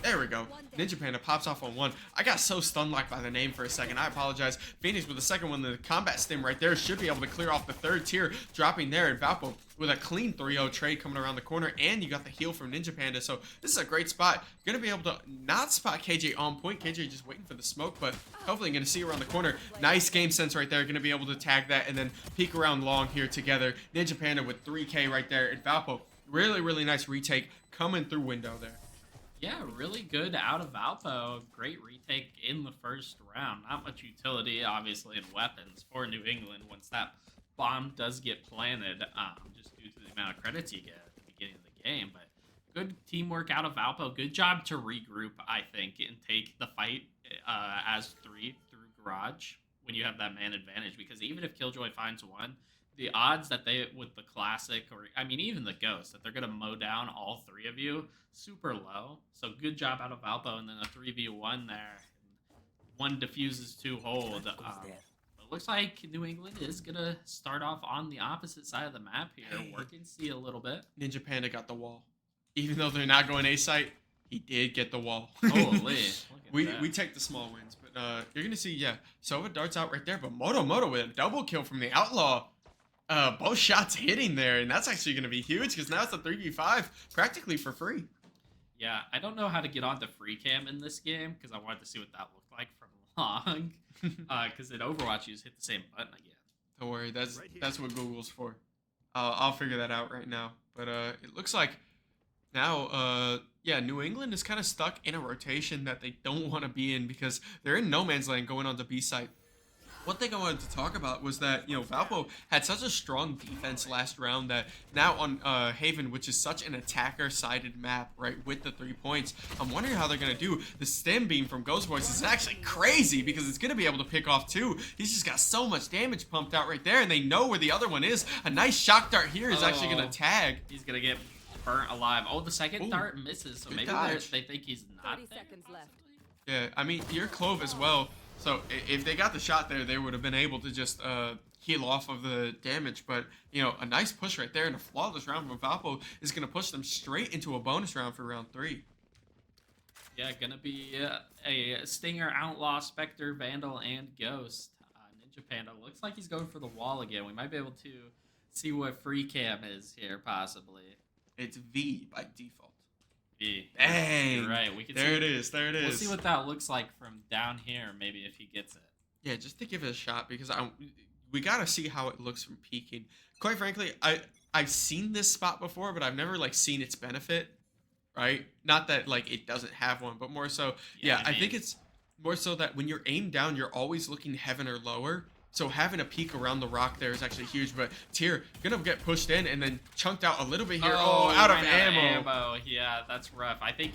There we go. Ninja Panda pops off on one. I got so stun locked by the name for a second. I apologize. Phoenix with the second one, the combat stim right there, should be able to clear off the third tier, dropping there. And Valpo with a clean 3-0 trade coming around the corner, and you got the heal from Ninja Panda. So this is a great spot. Gonna be able to not spot KJ on point. KJ just waiting for the smoke, but hopefully gonna see around the corner. Nice game sense right there. Gonna be able to tag that and then peek around long here together. Ninja Panda with 3K right there, and Valpo really, really nice retake coming through window there. yeah, really good out of Valpo. Great retake in the first round. Not much utility, obviously, in weapons for New England once that bomb does get planted, just due to the amount of credits you get at the beginning of the game. But good teamwork out of Valpo. Good job to regroup, I think, and take the fight as 3 through Garage when you have that man advantage. Because even if Killjoy finds one, the odds that they, with the Classic, or I mean even the Ghost, that they're going to mow down all 3 of you, super low. So good job out of Valpo, and then a 3v1 there. One diffuses 2 hold. It looks like New England is going to start off on the opposite side of the map here, working C a little bit. Ninja Panda got the wall. Even though they're not going A site, he did get the wall. Holy, look at we that. take the small wins, but you're gonna see, yeah, Sova darts out right there, but Moto with a double kill from the Outlaw. Both shots hitting there, and that's actually gonna be huge because now it's a 3v5 practically for free. Yeah, I don't know how to get onto free cam in this game because I wanted to see what that looked like from long. Because in Overwatch, you just hit the same button again. Don't worry, that's what Google's for. I'll figure that out right now. But it looks like now, yeah, New England is kind of stuck in a rotation that they don't want to be in because they're in no man's land going on the B site. One thing I wanted to talk about was that, Valpo had such a strong defense last round that now on Haven, which is such an attacker-sided map, right, with the 3 points, I'm wondering how they're going to do. The stem beam from Ghost Voice is actually crazy because it's going to be able to pick off 2. He's just got so much damage pumped out right there, and they know where the other one is. A nice shock dart here is actually going to tag. He's going to get burnt alive. Oh, the second Ooh, dart misses, so good maybe dodge. they think he's not 30 there, seconds left. possibly? Yeah, I mean, you're Clove as well. So if they got the shot there, they would have been able to just heal off of the damage. But, a nice push right there and a flawless round from Valpo is going to push them straight into a bonus round for round 3. Yeah, gonna be a Stinger, Outlaw, Spectre, Vandal, and Ghost. Ninja Panda looks like he's going for the wall again. We might be able to see what free cam is here, possibly. It's V by default. B. Dang. You're right. We can There see, it is. There it is. We'll see what that looks like from down here, maybe if he gets it. Yeah, just to give it a shot because we got to see how it looks from peeking. Quite frankly, I've seen this spot before, but I've never seen its benefit, right? Not that it doesn't have one, but more so, yeah, I think it's more so that when you're aimed down, you're always looking heaven or lower. So having a peek around the rock there is actually huge, but Tyr gonna get pushed in and then chunked out a little bit here. Oh, out of ammo. Yeah, that's rough. I think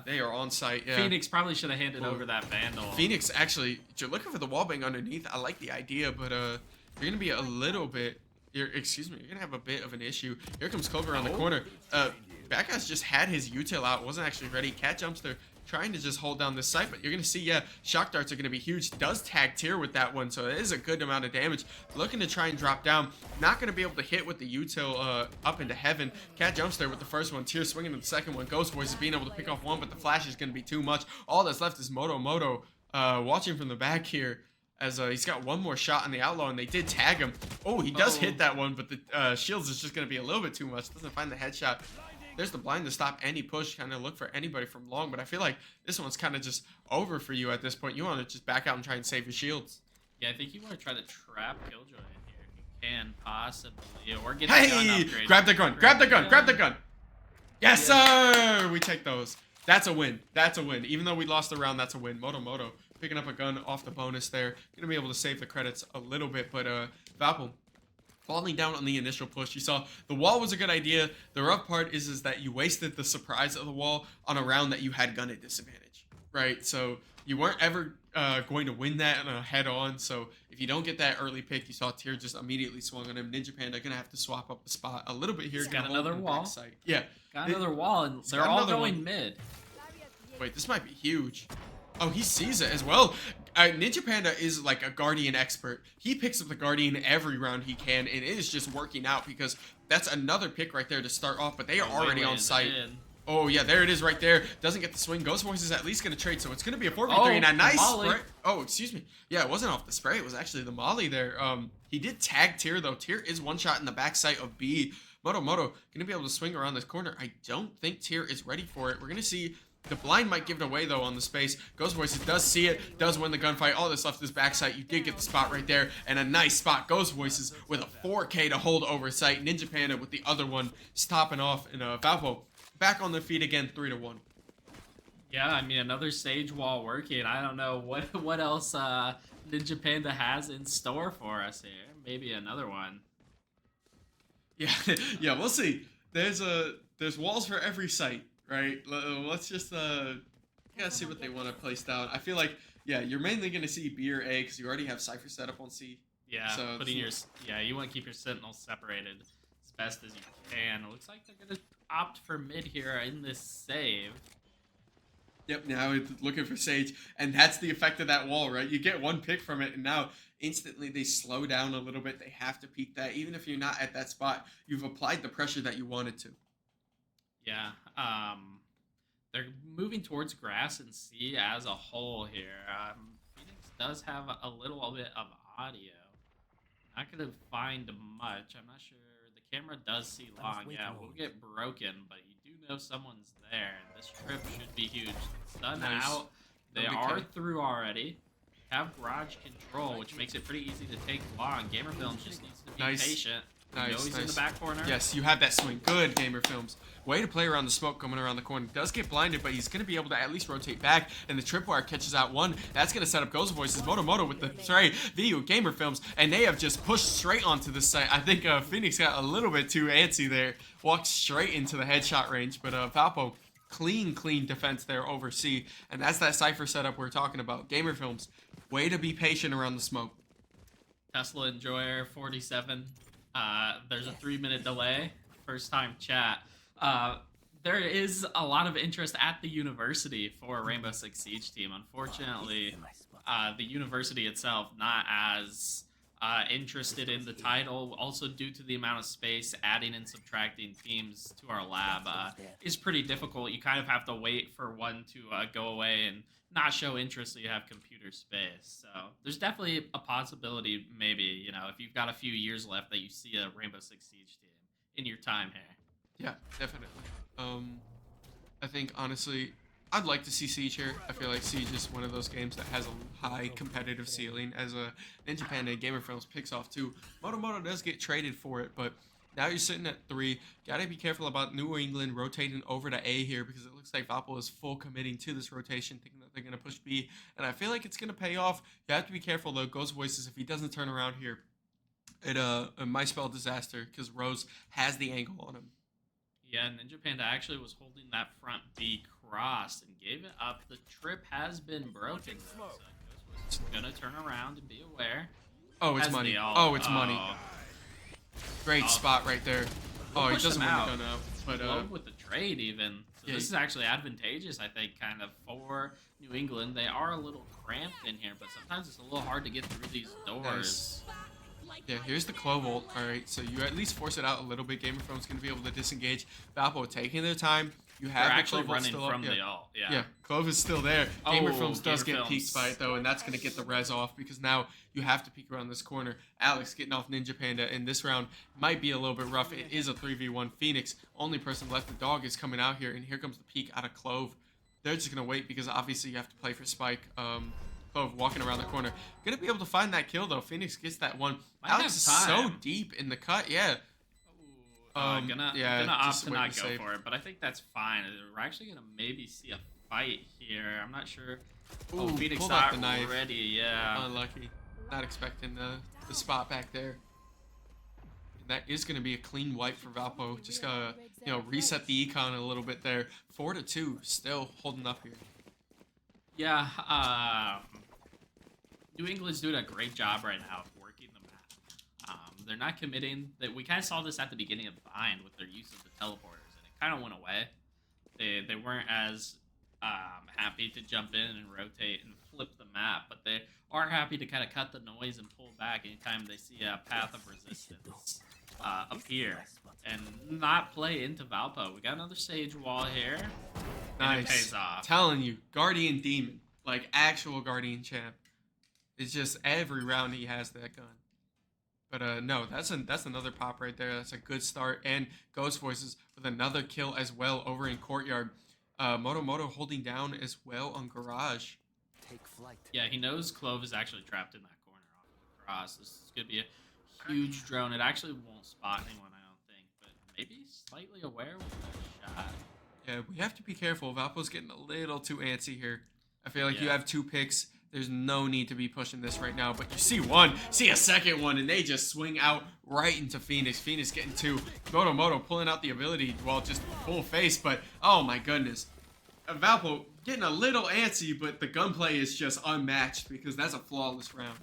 They are on site, yeah. Phoenix probably should have handed Cool. over that Vandal. Phoenix, actually, if you're looking for the wallbang underneath, I like the idea, but you're gonna be a little bit, you're gonna have a bit of an issue. Here comes Clover around the corner. Bad Guys just had his util out, wasn't actually ready. Cat jumps there, trying to just hold down this site, but you're going to see, yeah, shock darts are going to be huge. Does tag Tier with that one, so it is a good amount of damage. Looking to try and drop down. Not going to be able to hit with the util up into heaven. Cat jumps there with the first one. Tier swinging to the second one. Ghost Voice is being able to pick off one, but the flash is going to be too much. All that's left is Moto watching from the back here, as he's got one more shot on the Outlaw, and they did tag him. Oh, he does hit that one, but the shields is just going to be a little bit too much. Doesn't find the headshot. There's the blind to stop any push, kind of look for anybody from long, but I feel like this one's kind of just over for you at this point. You want to just back out and try and save your shields. Yeah, I think you want to try to trap Killjoy in here. You can possibly, or get the gun upgrade. Grab the gun, grab the gun, grab the gun. Yes, sir! We take those. That's a win. That's a win. Even though we lost the round, that's a win. Moto picking up a gun off the bonus there. Gonna be able to save the credits a little bit, but Valpo falling down on the initial push. You saw the wall was a good idea. The rough part is that you wasted the surprise of the wall on a round that you had gun at disadvantage, right? So you weren't ever going to win that head on. So if you don't get that early pick, you saw Tier just immediately swung on him. Ninja Panda gonna have to swap up the spot a little bit here. Got another wall. Yeah. Got another wall, and they're all going mid. Wait, this might be huge. Oh, he sees it as well. Ninja Panda is like a Guardian expert. He picks up the Guardian every round he can, and it is just working out because that's another pick right there to start off, but they are already on site. Oh, yeah, there it is right there. Doesn't get the swing. Ghost Voice is at least going to trade, so it's going to be a 4v3 and a nice spray. Oh, excuse me. Yeah, it wasn't off the spray. It was actually the molly there. He did tag Tier, though. Tier is one shot in the backside of B. Moto going to be able to swing around this corner. I don't think Tier is ready for it. We're going to see. The blind might give it away, though, on the space. Ghost Voices does see it, does win the gunfight. All that's left is backside. You did get the spot right there, and a nice spot. Ghost Voices with a 4K to hold over sight. Ninja Panda with the other one stopping off, and Valpo back on their feet again, 3-1. Yeah, I mean, another Sage wall working. I don't know what else Ninja Panda has in store for us here. Maybe another one. Yeah, yeah, we'll see. There's walls for every site. Right, let's just gotta see what they want to place down. I feel like, yeah, you're mainly gonna see B or A because you already have Cypher set up on C. Yeah, so you want to keep your sentinels separated as best as you can. It looks like they're gonna opt for mid here in this save. Yep, now it's looking for Sage, and that's the effect of that wall, right? You get one pick from it, and now instantly they slow down a little bit. They have to peek that, even if you're not at that spot. You've applied the pressure that you wanted to. Yeah, they're moving towards grass and C as a whole here. Phoenix does have a little bit of audio. Not going to find much. I'm not sure. The camera does see long. Yeah, we'll get broken, but you do know someone's there. This trip should be huge. Stun out. They are through already. Have garage control, which makes it pretty easy to take long. Gamer Films just needs to be patient. Nice, he's in the back corner. Yes, you have that swing. Good, Gamer Films. Way to play around the smoke coming around the corner. Does get blinded, but he's going to be able to at least rotate back, and the tripwire catches out one. That's going to set up Ghost Voices. Moto with the VU Gamer Films, and they have just pushed straight onto the site. I think Phoenix got a little bit too antsy there. Walked straight into the headshot range, but Valpo, clean defense there over C, and that's that Cypher setup we're talking about. Gamer Films, way to be patient around the smoke. Tesla Enjoyer 47. There's a 3-minute delay. First time chat. There is a lot of interest at the university for a Rainbow Six Siege team. Unfortunately, the university itself not as interested in the title. Also, due to the amount of space, adding and subtracting teams to our lab is pretty difficult. You kind of have to wait for one to go away and not show interest so you have computer space. So there's definitely a possibility, maybe, you know, if you've got a few years left, that you see a Rainbow Six Siege team in your time here. Yeah, definitely. I think, honestly, I'd like to see Siege here. I feel like Siege is one of those games that has a high competitive ceiling. As a Ninja Panda and Gamer Films picks off too. Moto does get traded for it, but now you're sitting at 3. Gotta be careful about New England rotating over to A here because it looks like Valpo is full committing to this rotation, thinking that they're gonna push B, and I feel like it's gonna pay off. You have to be careful though. Ghost Voices, if he doesn't turn around here, it might spell disaster because Rose has the angle on him. Yeah, Ninja Panda actually was holding that front B cross and gave it up. The trip has been broken, though, so Ghost was gonna turn around and be aware. Oh, it's money. Oh, it's money. Great spot right there. Oh, he doesn't win the gun out. But with the trap. trade even. So Yeah. this is actually advantageous, I think, kind of for New England. They are a little cramped in here, but sometimes it's a little hard to get through these doors. Yeah, here's the Clove ult. All right, so you at least force it out a little bit. Game of Thrones going to be able to disengage. Valpo taking their time. You have They're the actually Clove ult running still from up. the ult. Yeah. Yeah, Clove is still there. Game of Oh, Thrones does Gamer get Films. peeked by it though, and that's going to get the res off because now you have to peek around this corner. Alex getting off Ninja Panda, and this round might be a little bit rough. It is a 3v1. Phoenix, only person left. The dog is coming out here, and here comes the peek out of Clove. They're just going to wait because obviously you have to play for Spike. Clove walking around the corner. Gonna be able to find that kill though. Phoenix gets that one. Might Alex is have so time. deep in the cut. Yeah. Gonna opt just to wait not to go save. for it, but I think that's fine. We're actually gonna maybe see a fight here. I'm not sure. Ooh, Phoenix pulled out not the knife. ready. Yeah. Unlucky. Not expecting the spot back there. And that is going to be a clean wipe for Valpo. Just gotta, reset the econ a little bit there. 4-2, still holding up here. Yeah. New England's doing a great job right now of working the map. They're not committing. We kind of saw this at the beginning of Bind with their use of the teleporters, and it kind of went away. They weren't as happy to jump in and rotate and flip the map, but they are happy to kind of cut the noise and pull back anytime they see a path of resistance appear and not play into Valpo. We got another Sage wall here. And it Nice. pays off. Telling you, Guardian Demon, like actual Guardian champ. It's just every round he has that gun. But no, that's another pop right there. That's a good start. And Ghost Voices with another kill as well over in Courtyard. Moto holding down as well on Garage. Take flight. Yeah, he knows Clove is actually trapped in that corner off of the cross. This is going to be a huge drone. It actually won't spot anyone, I don't think, but maybe slightly aware with that shot. Yeah, we have to be careful. Valpo's getting a little too antsy here. I feel like you Yeah. have 2 picks. There's no need to be pushing this right now, but you see one, see a second one, and they just swing out right into Phoenix. Phoenix getting 2. Moto pulling out the ability, well, just full face, but oh my goodness. Valpo getting a little antsy, but the gunplay is just unmatched because that's a flawless round.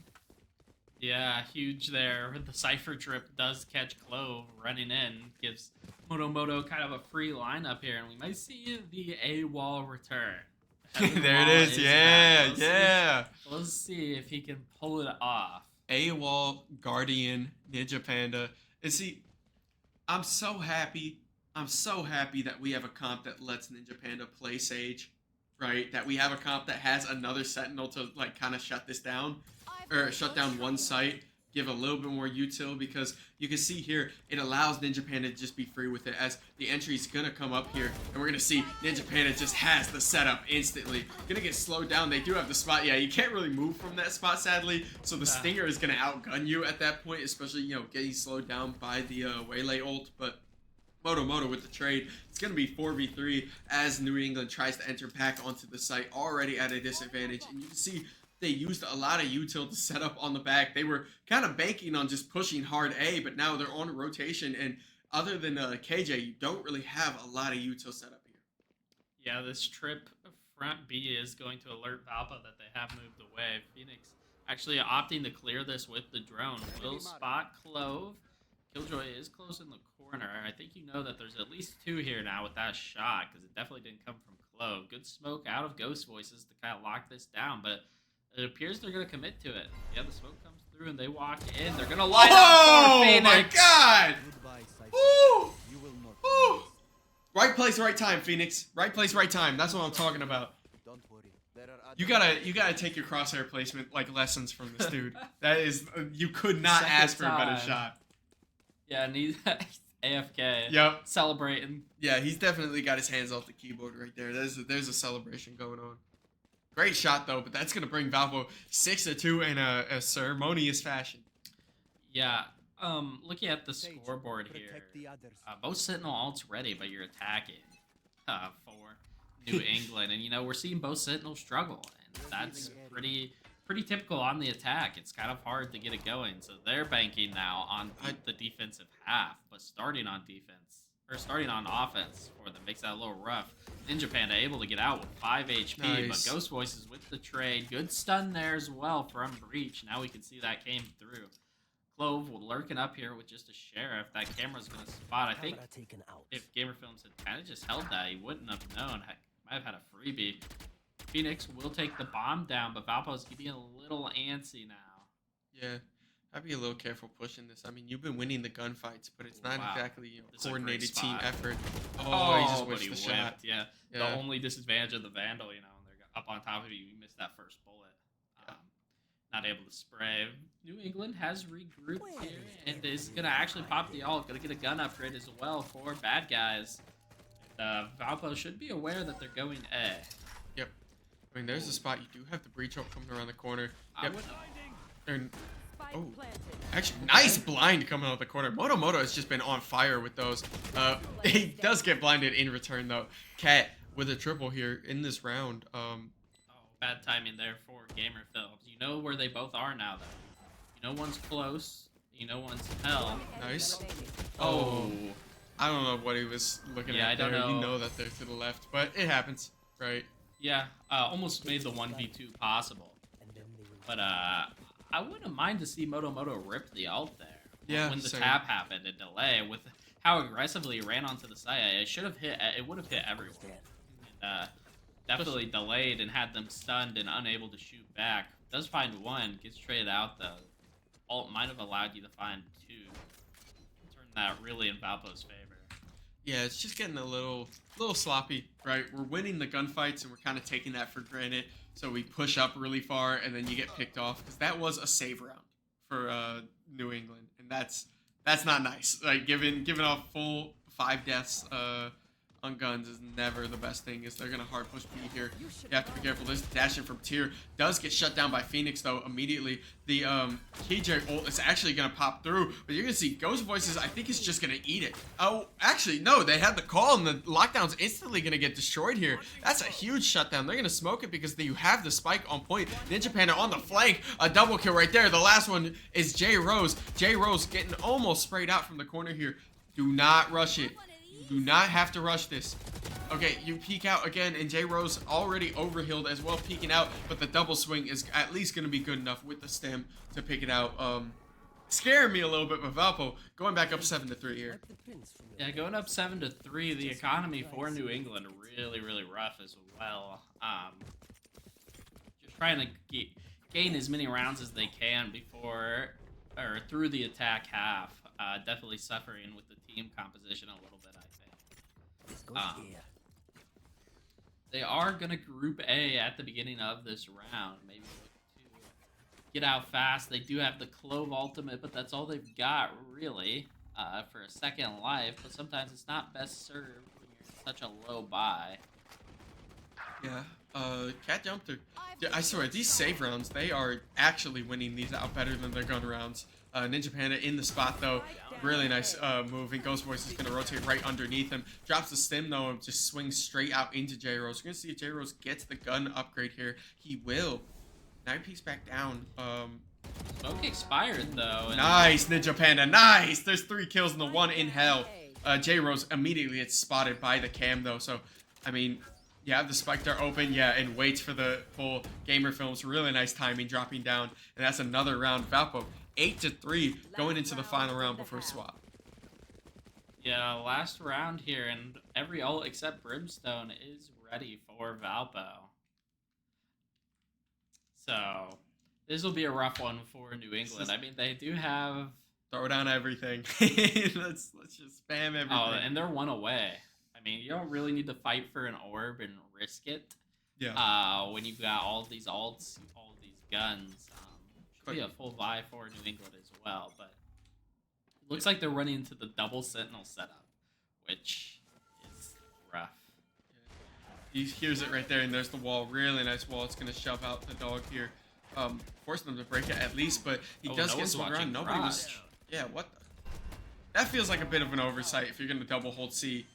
Yeah, huge there. The Cypher Trip does catch Clove running in. Gives Moto kind of a free lineup here, and we might see the A-Wall return. There it is, yeah, back. yeah. Let's see if he can pull it off. AWOL, Guardian, Ninja Panda. And see, I'm so happy that we have a comp that lets Ninja Panda play Sage, right? That we have a comp that has another Sentinel to like kind of shut this down, or shut down one site, give a little bit more util, because you can see here, it allows Ninja Panda to just be free with it as the entry is going to come up here, and we're going to see Ninja Panda just has the setup instantly. Going to get slowed down. They do have the spot. Yeah, you can't really move from that spot, sadly, so the Stinger is going to outgun you at that point, especially, getting slowed down by the Waylay ult, but Moto with the trade. It's going to be 4v3 as New England tries to enter back onto the site, already at a disadvantage, and you can see they used a lot of util to set up on the back. They were kind of banking on just pushing hard A, but now they're on a rotation, and other than KJ, you don't really have a lot of util set up here. Yeah, this trip front B is going to alert Valpa that they have moved away. Phoenix actually opting to clear this with the drone. Will spot Clove. Killjoy is close in the corner. I think you know that there's at least 2 here now with that shot, because it definitely didn't come from Clove. Good smoke out of Ghost Voices to kind of lock this down, but it appears they're going to commit to it. Yeah, the smoke comes through and they walk in. They're going to light up for Phoenix. Oh my god! Goodbye, Cypher. Woo! You will not. Woo! Right place, right time, Phoenix. Right place, right time. That's what I'm talking about. Don't worry. There are You gotta take your crosshair placement like lessons from this dude. That is, you could not Second ask for a better time. shot. Yeah, and he's AFK. Yep. Celebrating. Yeah, he's definitely got his hands off the keyboard right there. There's a celebration going on. Great shot though, but that's gonna bring Valpo 6-2 in a ceremonious fashion. Yeah. Looking at the Sage, scoreboard here, protect the others. both Sentinel ults ready, but you're attacking for New England, and we're seeing both Sentinel struggle, and that's pretty typical on the attack. It's kind of hard to get it going, so they're banking now on the defensive half, but starting on offense for them makes that a little rough. Ninja Panda able to get out with 5 HP, Nice. but Ghost Voices with the trade. Good stun there as well from Breach. Now we can see that came through. Clove lurking up here with just a sheriff. That camera's gonna spot. I think Camera taken out. if Gamer Films had kind of just held that, he wouldn't have known. Heck, might have had a freebie. Phoenix will take the bomb down, but Valpo's getting a little antsy now. Yeah, I'd be a little careful pushing this. I mean, you've been winning the gunfights, but it's not Wow. exactly This is a great coordinated team spot. effort. Oh, Oh, he just but whiffed the shot. Yeah. The Yeah. only disadvantage of the Vandal, when they're up on top of you, you miss that first bullet. Not able to spray. New England has regrouped here and is going to actually pop the ult. Going to get a gun upgrade as well for bad guys. Valpo should be aware that they're going A. Yep. I mean, there's a spot. You do have the breach ult coming around the corner. I Yep. would And Spike Oh. planted. actually, nice blind coming out of the corner. Moto has just been on fire with those. He does get blinded in return, though. Cat with a triple here in this round. bad timing there for Gamer Films. You know where they both are now, though. You know one's close. You know one's hell. Nice. Oh. I don't know what he was looking Yeah, at I don't there. You know. know that they're to the left, but it happens, right? Yeah, almost made the 1v2 possible. And then they will But I wouldn't mind to see Moto rip the ult there. Yeah, When the same. tap happened and delay with how aggressively he ran onto the site, it should have hit. It would have hit everyone. And, definitely delayed and had them stunned and unable to shoot back. Does find one, gets traded out though. Ult might have allowed you to find two. Turn that really in Valpo's favor. Yeah, it's just getting a little sloppy, right? We're winning the gunfights and we're kind of taking that for granted. So we push up really far and then you get picked off because that was a save round for New England, and that's not nice. Like giving off full 5 deaths on guns is never the best thing. Is they're gonna hard push B here. You have to be careful. This dashing from Tier does get shut down by Phoenix though immediately. The KJ ult is actually gonna pop through, but you're gonna see Ghost Voices. I think is just gonna eat it. Oh, actually no, they had the call and the lockdown's instantly gonna get destroyed here. That's a huge shutdown. They're gonna smoke it because you have the spike on point. Ninja Panda on the flank, a double kill right there. The last one is J Rose. J Rose getting almost sprayed out from the corner here. Do not rush it. Do not have to rush this. Okay, you peek out again, and J Rose already overhealed as well, peeking out, but the double swing is at least going to be good enough with the stem to pick it out. Scaring me a little bit, but Valpo going back up 7-3 here. wipe the pins from your Yeah, going up 7-3. The economy for New England really rough as well. Just trying to gain as many rounds as they can before or through the attack half. Definitely suffering with the team composition a little bit, I think. This goes here. They are gonna group A at the beginning of this round. Maybe look to get out fast. They do have the Clove ultimate, but that's all they've got really for a second life. But sometimes it's not best served when you're in such a low buy. Yeah, Cat jumped through. Yeah, I swear, these save rounds, they are actually winning these out better than their gun rounds. Ninja Panda in the spot though, really nice moving. Ghost Voice is gonna rotate right underneath him. Drops the stem though and just swings straight out into J Rose. We're gonna see if J Rose gets the gun upgrade here. He will. 9 piece back down. Smoke expired though. And Nice, Ninja Panda, nice! There's 3 kills and the 1 in hell. J Rose immediately gets spotted by the cam though, so I mean, you have the spike there open, yeah, and waits for the full Gamer Films. Really nice timing, dropping down, and that's another round. Valpo 8-3 going into the final round before swap. Yeah, last round here, and every ult except Brimstone is ready for Valpo. So this will be a rough one for New England. I mean, they do have. Throw down everything. let's just spam everything. Oh, and they're 1 away. I mean, you don't really need to fight for an orb and risk it. Yeah. When you've got all these ults, all these guns. Should be a full buy for New England as well, but it looks like they're running into the double sentinel setup, which is rough. He hears it right there, and there's the wall. Really nice wall. It's gonna shove out the dog here, forcing them to break it at least. But he Oh, does no get one's swung watching around. Nobody was. Garage. Yeah. What? That feels like a bit of an oversight if you're gonna double hold C.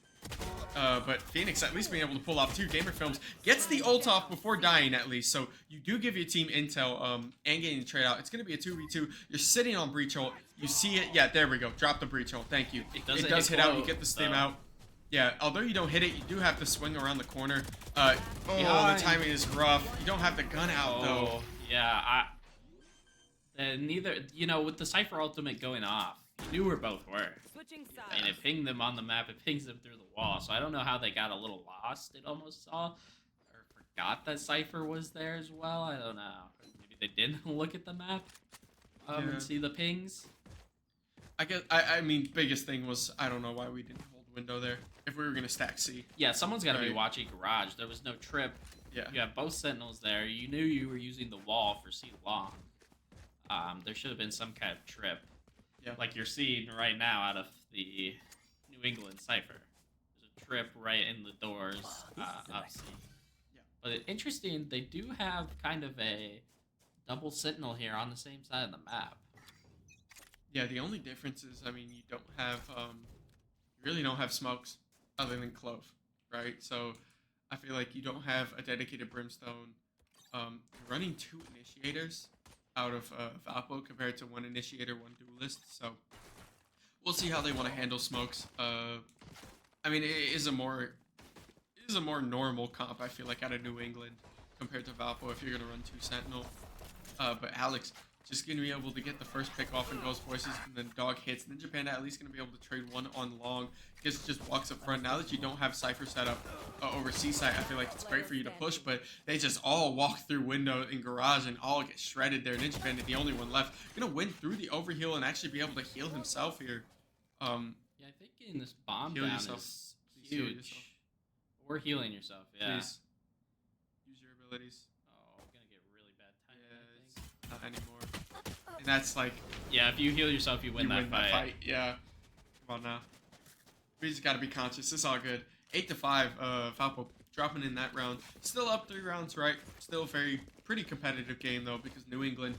But Phoenix at least being able to pull off 2 Gamer Films gets the ult off before dying at least, so you do give your team intel and getting the trade out. It's gonna be a 2v2. You're sitting on breach ult. You see it. Yeah, there we go. Drop the breach ult. Thank you. It does hit out. You Clove, get the stem though. out. Yeah, although you don't hit it, you do have to swing around the corner. Oh, the Behind. timing is rough. You don't have the gun out though. Oh, yeah. And neither, with the Cypher ultimate going off, you knew where both were. Switching sides. And it pinged them on the map, it pings them through the wall. So I don't know how they got a little lost, it almost saw. Or forgot that Cypher was there as well. I don't know. Maybe they didn't look at the map and see the pings. I guess, I mean, biggest thing was, I don't know why we didn't hold window there. If we were going to stack C. Yeah, someone's got to be Right. watching Garage. There was no trip. Yeah. You have both Sentinels there. You knew you were using the wall for C long. There should have been some kind of trip. Yeah. Like you're seeing right now out of the New England Cypher. There's a trip right in the doors up C. Yeah. But interesting, they do have kind of a double Sentinel here on the same side of the map. Yeah, the only difference is, I mean, you don't have, you really don't have smokes other than Clove, right? So I feel like you don't have a dedicated Brimstone. You're running 2 initiators out of Valpo compared to 1 initiator, 1 duelist. So we'll see how they want to handle smokes. I mean, it is a more normal comp, I feel like, out of New England compared to Valpo if you're gonna run 2 Sentinel. But Alex just gonna be able to get the first pick off in Ghost Voices, and then Dog hits. Ninja Panda at least gonna be able to trade 1 on long. Just walks up front. Now that you don't have Cypher set up over C-site, I feel like it's great for you to push, but they just all walk through window in Garage and all get shredded there. Ninja Panda, the only one left, gonna win through the overheal and actually be able to heal himself here. Yeah, I think getting this bomb Heal down yourself. is Please heal huge. yourself. Or healing yourself, yeah. Please use your abilities. Oh, I'm gonna get really bad time. Yeah, it's not anymore. And that's like, Yeah, if you heal yourself, you win, that, fight. Yeah. Come on now. We just gotta be conscious. It's all good. 8-5. Valpo dropping in that round. Still up 3 rounds, right? Still pretty competitive game though, because New England,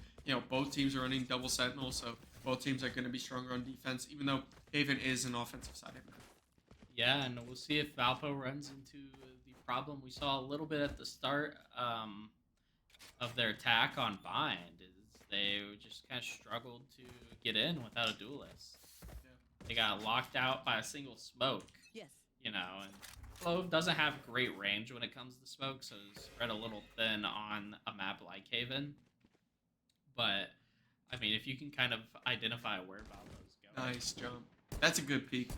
both teams are running double sentinel, so both teams are gonna be stronger on defense, even though Haven is an offensive side of it. Yeah, and we'll see if Valpo runs into the problem we saw a little bit at the start of their attack on Bind. Is they just kind of struggled to get in without a duelist. Yeah. They got locked out by a single smoke. Yes. And Clove doesn't have great range when it comes to smoke, so it's spread a little thin on a map like Haven. But, I mean, if you can kind of identify where Valpo's going. Nice jump. That's a good peek.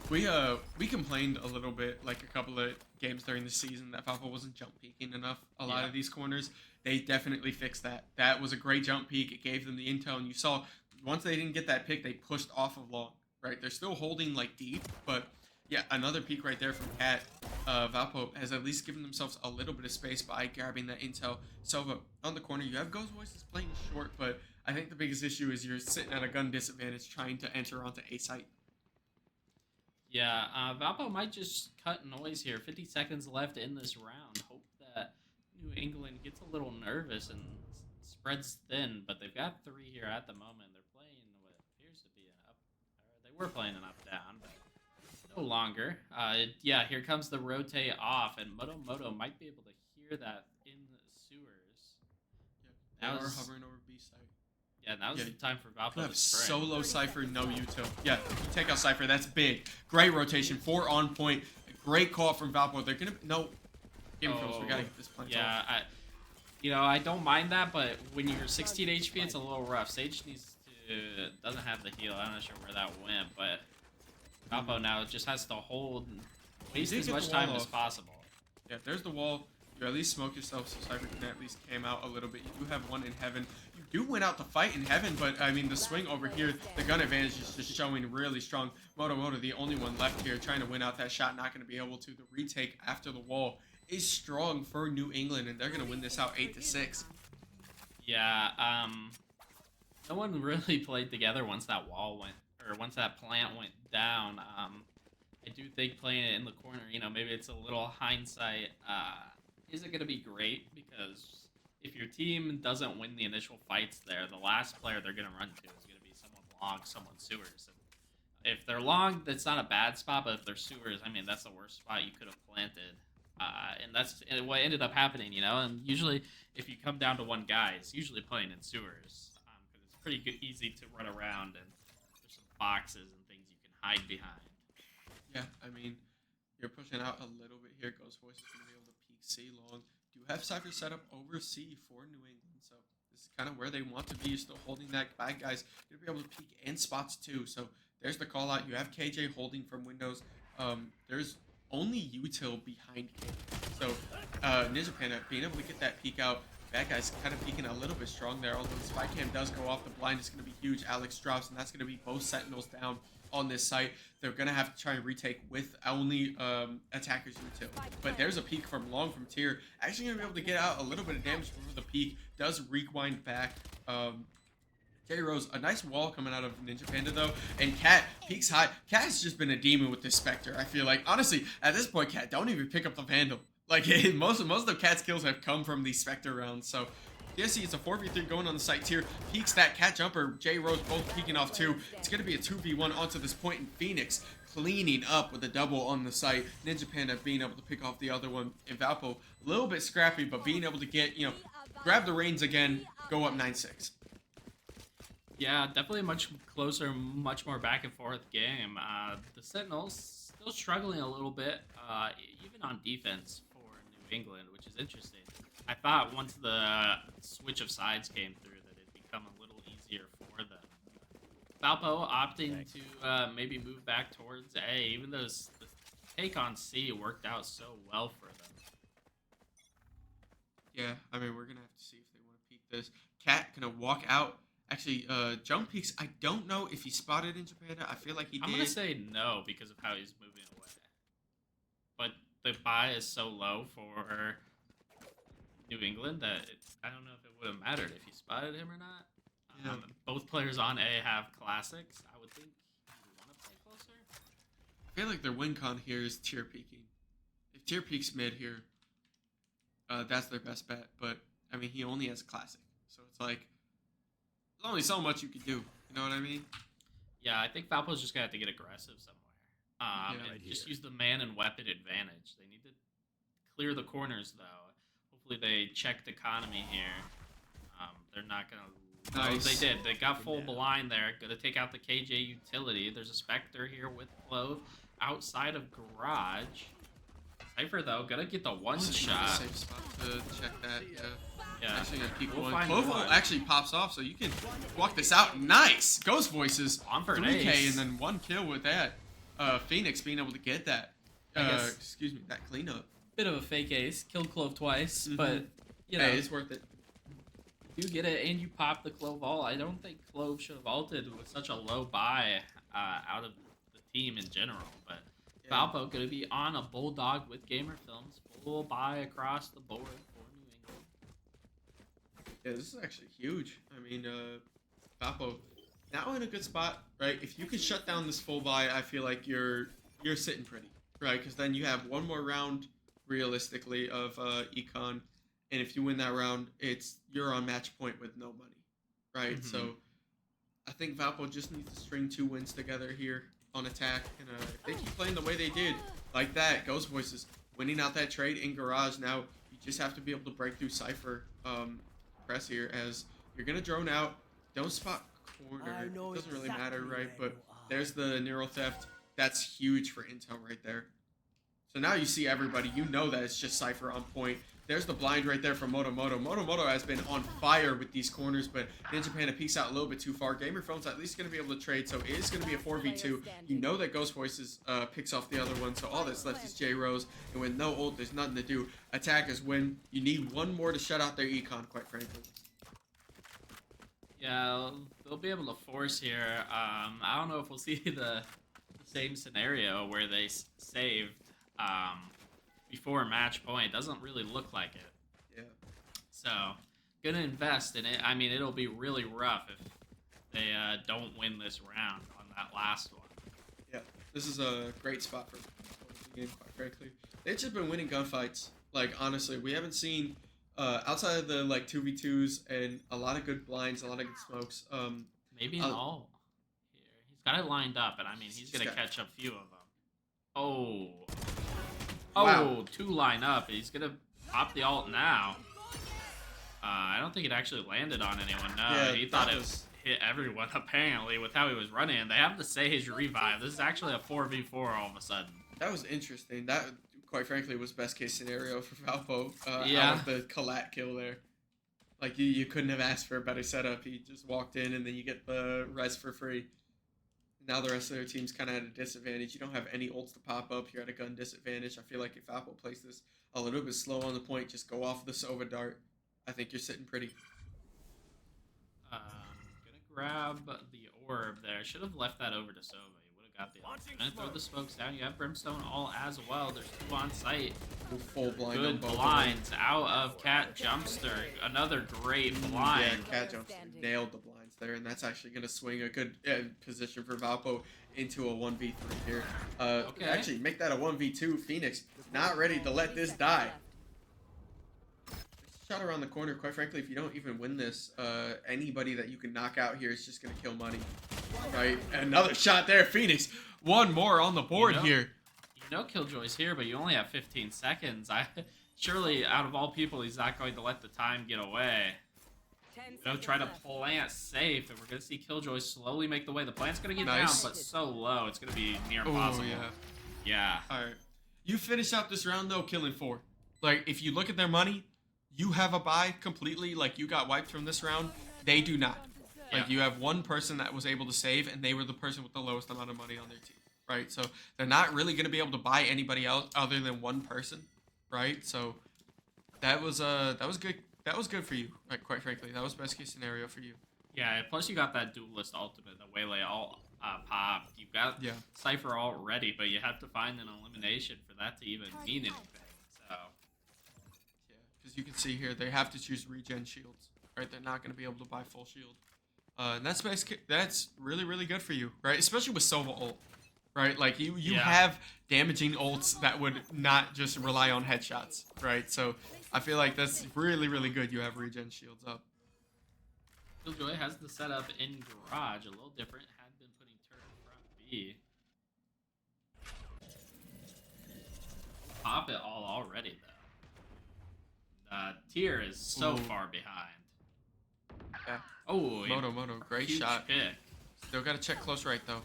We complained a little bit, like a couple of games during the season, that Valpo wasn't jump peeking enough a lot of these corners. They definitely fixed that. That was a great jump peek. It gave them the intel, and you saw once they didn't get that pick, they pushed off of long, right? They're still holding like deep, but yeah, another peek right there from Cat. Valpo has at least given themselves a little bit of space by grabbing that intel. Sova on the corner, you have Ghost Voices playing short, but I think the biggest issue is you're sitting at a gun disadvantage trying to enter onto A site. Yeah, Valpo might just cut noise here. 50 seconds left in this round. Hope that New England gets a little nervous and spreads thin, but they've got 3 here at the moment. They're playing what appears to be an up, or they were playing an up-down, but no longer. Yeah, here comes the rotate off, and Moto might be able to hear that in the sewers. They Now are is- hovering over B site. Yeah, now's the time for Valpo You to have spray. solo Cypher, no util. Yeah, you take out Cypher, that's big. Great rotation, 4 on point. Great call from Valpo. They're gonna game kills. We gotta get this plant off. Yeah, I don't mind that, but when you're 16 HP, it's a little rough. Sage doesn't have the heal. I'm not sure where that went, but Valpo now just has to hold and waste did as get much the time wall as off. possible. Yeah, there's the wall. You at least smoke yourself so Cypher can at least came out a little bit. You do have 1 in Heaven. You do win out the fight in Heaven, but I mean the swing over here, the gun advantage is just showing really strong. Moto, the only one left here, trying to win out that shot, not going to be able to. The retake after the wall is strong for New England, and they're going to win this out 8-6. Yeah, no one really played together once that wall went, or once that plant went down. I do think playing it in the corner, maybe it's a little hindsight, isn't going to be great, because if your team doesn't win the initial fights there, the last player they're going to run to is going to be someone long, someone sewers. And if they're long, that's not a bad spot, but if they're sewers, I mean, that's the worst spot you could have planted. And that's what ended up happening, And usually, if you come down to one guy, it's usually playing in sewers, because it's pretty easy to run around, and there's some boxes and things you can hide behind. Yeah, I mean, you're pushing out a little bit here. Ghost Voice is going to be able to peek C long. Do have Cypher set up over C for New England, so This is kind of where they want to be. You're still holding that bad guys. Gonna be able to peek in spots too. So there's the call out. You have KJ holding from windows. There's only util behind KJ. So Ninja Panda being able to get that peek out. Bad guys kind of peeking a little bit strong there. Although the spy cam does go off, the blind is going to be huge. Alex drops, and that's going to be both sentinels down on this site. They're going to have to try and retake with only attackers util. But there's a peek from long from tier. Actually going to be able to get out a little bit of damage before the peek. Does rewind back. J Rose, a nice wall coming out of Ninja Panda though, and Cat peaks high. Cat has just been a demon with this Spectre. I feel like honestly at this point, Cat don't even pick up the Vandal. Like most of the Cat's kills have come from these Spectre rounds. So DSC, it's a 4v3 going on the site tier. Peeks that Cat jumper. J Rose both peeking off too. It's gonna be a 2v1 onto this point, and Phoenix cleaning up with a double on the site. Ninja Panda being able to pick off the other one, and Valpo a little bit scrappy, but being able to get grab the reins again, go up 9-6. Yeah, definitely a much closer, much more back and forth game. The Sentinels still struggling a little bit, even on defense for New England, which is interesting. I thought once the switch of sides came through that it'd become a little easier for them. Valpo opting to maybe move back towards A, even though the take on C worked out so well for them. Yeah, I mean, we're going to have to see if they want to peek this. Cat going to walk out. Actually, jump peeks. I don't know if he spotted in Japan. I feel like he did. I'm gonna say no because of how he's moving away. But the buy is so low for New England that I don't know if it would have mattered if he spotted him or not. Yeah. Both players on A have classics. I would think you want to play closer. I feel like their win con here is tier peeking. If tier peeks mid here, that's their best bet. But I mean, he only has classic, so it's like. There's only so much you can do. You know what I mean? Yeah, I think Valpo's just gonna have to get aggressive somewhere. And just use the man and weapon advantage. They need to clear the corners though. Hopefully they checked economy here. They're not gonna. Nice. Oh, they did. They got full blind there. Gonna take out the KJ utility. There's a Spectre here with Clove outside of garage. Cypher though, gonna get the one shot. Safe spot to check that. Yeah. Actually gonna peek We'll one. find Clove one. actually pops off, so you can walk this out. Nice. Ghost voices. On for an 3K ace. and then 1 kill with that. Phoenix being able to get that. Excuse me, that cleanup. Bit of a fake ace. Killed Clove twice, Mhm. but you know, Hey, it's worth it. you get it and you pop the Clove ult. I don't think Clove should have ulted With such a low buy out of the team in general, but Yeah. Valpo gonna be on a Bulldog with Gamer Films, full buy across the board for New England. Yeah, this is actually huge. I mean, Valpo now in a good spot, right? If you can shut down this full buy, I feel like you're sitting pretty, right? Because then you have one more round, realistically, of econ, and if you win that round, you're on match point with no money, right? Mhm. So I think Valpo just needs to string 2 wins together here on attack, and if they keep playing the way they did, like that, Ghost Voices winning out that trade in garage. Now you just have to be able to break through Cypher press here, as you're gonna drone out. Don't spot corner. I It know doesn't really exactly matter, right? where But you are. there's the neural theft. That's huge for intel right there. So now you see everybody. You know that it's just Cypher on point. There's the blind right there from Motomoto. Motomoto has been on fire with these corners, but Ninja Panda peeks out a little bit too far. Gamer Phone's at least going to be able to trade, so it is going to be a 4v2. You know that Ghost Voices picks off the other one, so all that's left is J Rose, and with no ult, there's nothing to do. Attackers win. You need one more to shut out their econ, quite frankly. Yeah, they'll be able to force here. I don't know if we'll see the same scenario where they saved before match point. Doesn't really look like it. Yeah. So, gonna invest in it. I mean, it'll be really rough if they don't win this round on that last one. Yeah, this is a great spot for the game, quite frankly. They've just been winning gunfights. Like, honestly, we haven't seen, outside of the, like, 2v2s and a lot of good blinds, a lot of good smokes. Maybe an all here. He's got it lined up, and I mean, he's gonna catch a few of them. Oh. Wow. 2 line up. He's gonna pop the ult now. I don't think it actually landed on anyone. No, Yeah, he thought that it was- hit everyone, apparently, with how he was running. They have the Sage revive. This is actually a 4v4 all of a sudden. That was interesting. That, quite frankly, was best case scenario for Valpo. Yeah. Out of the collat kill there. Like you couldn't have asked for a better setup. He just walked in and then you get the res for free. Now the rest of their team's kind of at a disadvantage. You don't have any ults to pop up. You're at a gun disadvantage. I feel like if Apple plays this a little bit slow on the point, just go off the Sova dart. I think you're sitting pretty. Gonna grab the orb there. Should have left that over to Sova. He would have got the orb. Gonna throw the smokes down. You have Brimstone all as well. There's 2 on site. Full blind on Good both blinds out of Cat Jumpster. Another great blind. Yeah, Cat Jumpster nailed the blinds there, and that's actually going to swing a good position for Valpo into a 1v3 here. Okay. Actually, make that a 1v2. Phoenix not ready to let this die. Shot around the corner. Quite frankly, if you don't even win this, anybody that you can knock out here is just going to kill money. Right? Another shot there. Phoenix. One more on the board here. You know Killjoy's here, but you only have 15 seconds. Surely, out of all people, he's not going to let the time get away. Try to plant safe, and we're going to see Killjoy slowly make the way. The plant's going to get down, but so low, it's going to be near impossible. Yeah. All right. You finish out this round, though, killing 4. Like, if you look at their money, you have a buy completely. Like, you got wiped from this round. They do not. Like, you have one person that was able to save, and they were the person with the lowest amount of money on their team. Right, so they're not really going to be able to buy anybody else other than one person, right? So that was good. That was good for you, right? Quite frankly, that was best case scenario for you. Yeah. Plus, you got that duelist ultimate, the Waylay all popped. You've got Cypher all ready, but you have to find an elimination for that to even mean anything. So yeah, because you can see here they have to choose regen shields, right? They're not going to be able to buy full shield, and that's really good for you, right? Especially with Sova ult. Right, like you have damaging ults that would not just rely on headshots, right? So I feel like that's really good. You have regen shields up. Killjoy has the setup in garage, a little different. Had been putting turret in front B. Pop it all already though. Tier is so far behind. Yeah. Oh, Moto, great huge shot. Pick. Still gotta check close right though.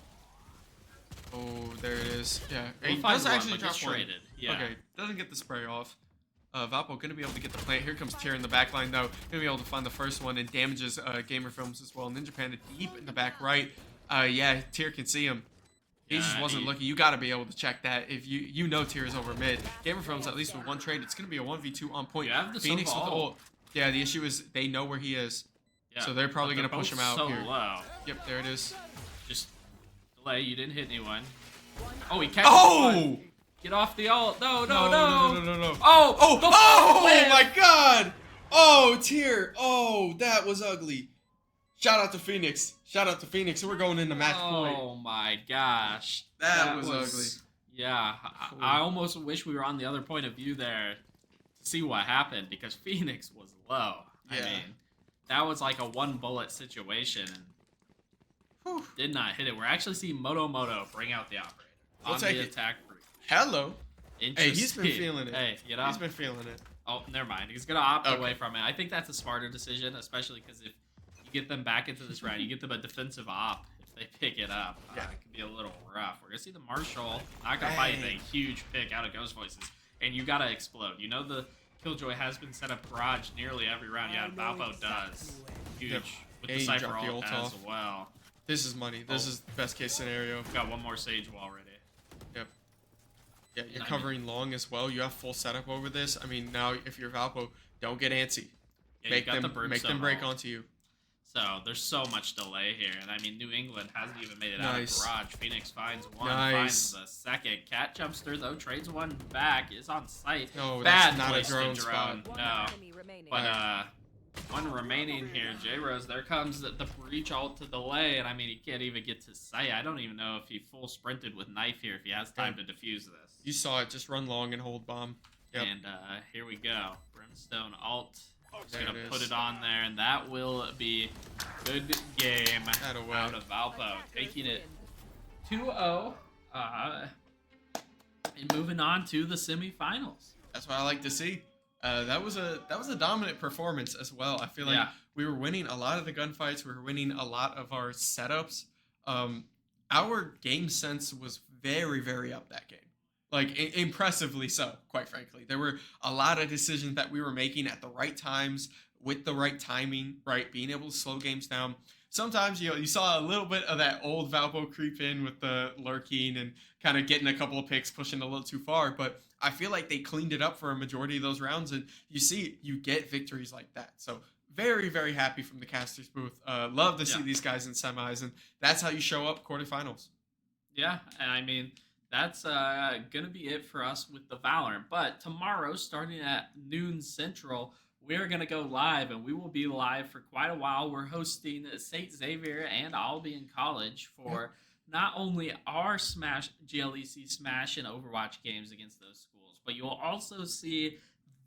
Oh, there it is. Yeah, We'll he find does one, actually but drop gets one. traded. Yeah. Okay, doesn't get the spray off. Valpo gonna be able to get the plant. Here comes Tier in the back line though. Gonna be able to find the first one and damages Gamer Films as well. Ninja Panda deep in the back right. Yeah, Tier can see him. He just wasn't looking. You gotta be able to check that. If you know Tier is over mid. Gamer Films at least with one trade. It's gonna be a 1v2 on point. You have the Phoenix with the Sova ult. Yeah, the issue is they know where he is. Yeah, So they're probably gonna push him out so here. low. Yep, there it is. Just delay. You didn't hit anyone. Oh, he catches one. Get off the ult. No. Oh my god! Oh, Tier. Oh, that was ugly. Shout out to Phoenix. We're going into match point. Oh my gosh. That was ugly. Yeah, I almost wish we were on the other point of view there to see what happened because Phoenix was low. Yeah. I mean, that was like a one bullet situation and did not hit it. We're actually seeing Moto bring out the operator We'll on take the it. attack breach. Hello. Hey, he's been Interesting. feeling it. Hey, you know. He's been feeling it. Oh, never mind. He's gonna opt away from it. I think that's a smarter decision, especially because if you get them back into this round, you get them a defensive op if they pick it up. Yeah. It could be a little rough. We're gonna see the Marshall not gonna fight anything. Huge pick out of Ghost Voices, and you gotta explode. You know the Killjoy has been set up garage nearly every round. Yeah, Valpo does. Huge with Yeah, the you Cypher drop the ult ult as off. well. This is money. This is the best case scenario. Got one more Sage wall ready. Yep. Yeah, you're covering long as well. You have full setup over this. I mean, now if you're Valpo, don't get antsy. Yeah, Make you got them the break Brimstone onto you. So there's so much delay here, and I mean New England hasn't even made it Nice. out of garage. Phoenix finds one, Nice. finds the second. Cat Jumpster though trades one back, is on site. No, Bad that's not a placed drone to spot. No, but one remaining here. J-Rose, there comes the breach ult to delay, and I mean he can't even get to site. I don't even know if he full sprinted with knife here if he has time to defuse this. You saw it. Just run long and hold bomb. Yep. And here we go. Brimstone ult. Just There gonna it put is. it on there, and that will be good game Atta-way. out of Valpo, taking it 2-0, and moving on to the semifinals. That's what I like to see. That was a dominant performance as well. I feel like we were winning a lot of the gunfights. We were winning a lot of our setups. Our game sense was very up that game. Like, impressively so, quite frankly. There were a lot of decisions that we were making at the right times with the right timing, right, being able to slow games down. Sometimes you saw a little bit of that old Valpo creep in with the lurking and kind of getting a couple of picks, pushing a little too far. But I feel like they cleaned it up for a majority of those rounds, and you get victories like that. So very, very happy from the casters booth. Love to see these guys in semis, and that's how you show up quarterfinals. Yeah, and I mean that's gonna be it for us with the Valorant. But tomorrow, starting at noon Central, we're gonna go live, and we will be live for quite a while. We're hosting St. Xavier and Albion College for not only our Smash GLEC Smash and Overwatch games against those schools, but you'll also see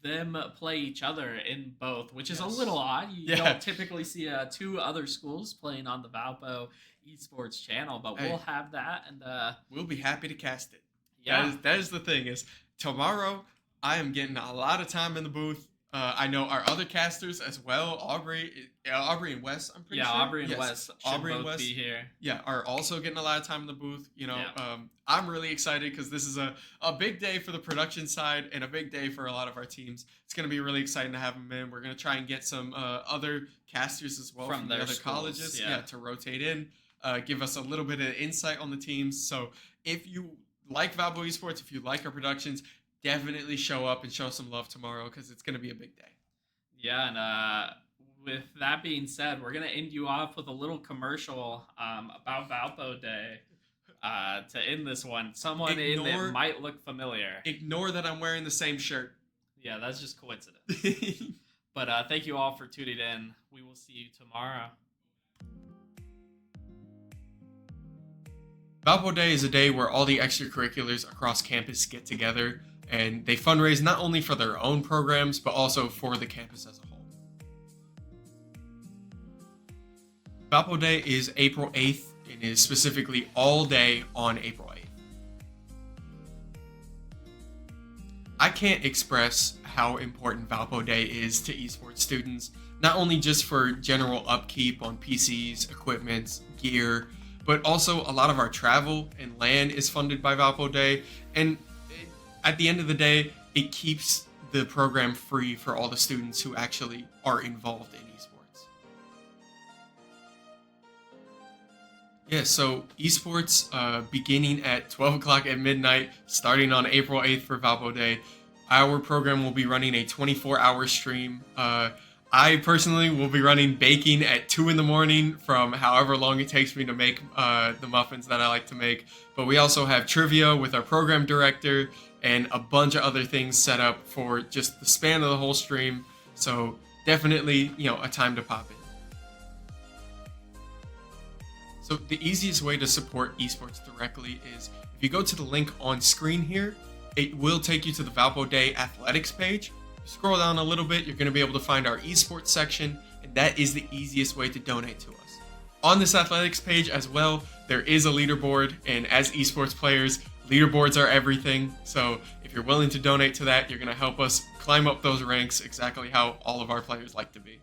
them play each other in both, which is a little odd. You don't typically see two other schools playing on the Valpo Esports channel, but we'll have that, and we'll be happy to cast it. Yeah, that is the thing. Is tomorrow I am getting a lot of time in the booth. I know our other casters as well, Aubrey and Wes. I'm pretty sure. Aubrey and Wes should both be here. Yeah, are also getting a lot of time in the booth. I'm really excited because this is a big day for the production side and a big day for a lot of our teams. It's going to be really exciting to have them in. We're going to try and get some other casters as well from the other colleges, to rotate in, give us a little bit of insight on the teams. So if you like Valpo Esports, if you like our productions, definitely show up and show some love tomorrow because it's going to be a big day. Yeah, and with that being said, we're going to end you off with a little commercial about Valpo Day to end this one. Someone in it might look familiar. Ignore that I'm wearing the same shirt. Yeah, that's just coincidence. But thank you all for tuning in. We will see you tomorrow. Valpo Day is a day where all the extracurriculars across campus get together and they fundraise not only for their own programs, but also for the campus as a whole. Valpo Day is April 8th and is specifically all day on April 8th. I can't express how important Valpo Day is to esports students, not only just for general upkeep on PCs, equipment, gear, but also a lot of our travel and LAN is funded by Valpo Day, and at the end of the day, it keeps the program free for all the students who actually are involved in esports. Yeah, so esports beginning at 12 o'clock at midnight, starting on April 8th for Valpo Day. Our program will be running a 24-hour stream. I personally will be running baking at 2 in the morning from however long it takes me to make the muffins that I like to make. But we also have trivia with our program director and a bunch of other things set up for just the span of the whole stream. So definitely, a time to pop in. So the easiest way to support esports directly is if you go to the link on screen here, it will take you to the Valpo Day athletics page. Scroll down a little bit, you're going to be able to find our esports section, and that is the easiest way to donate to us. On this athletics page as well, there is a leaderboard, and as esports players, leaderboards are everything. So if you're willing to donate to that, you're going to help us climb up those ranks exactly how all of our players like to be.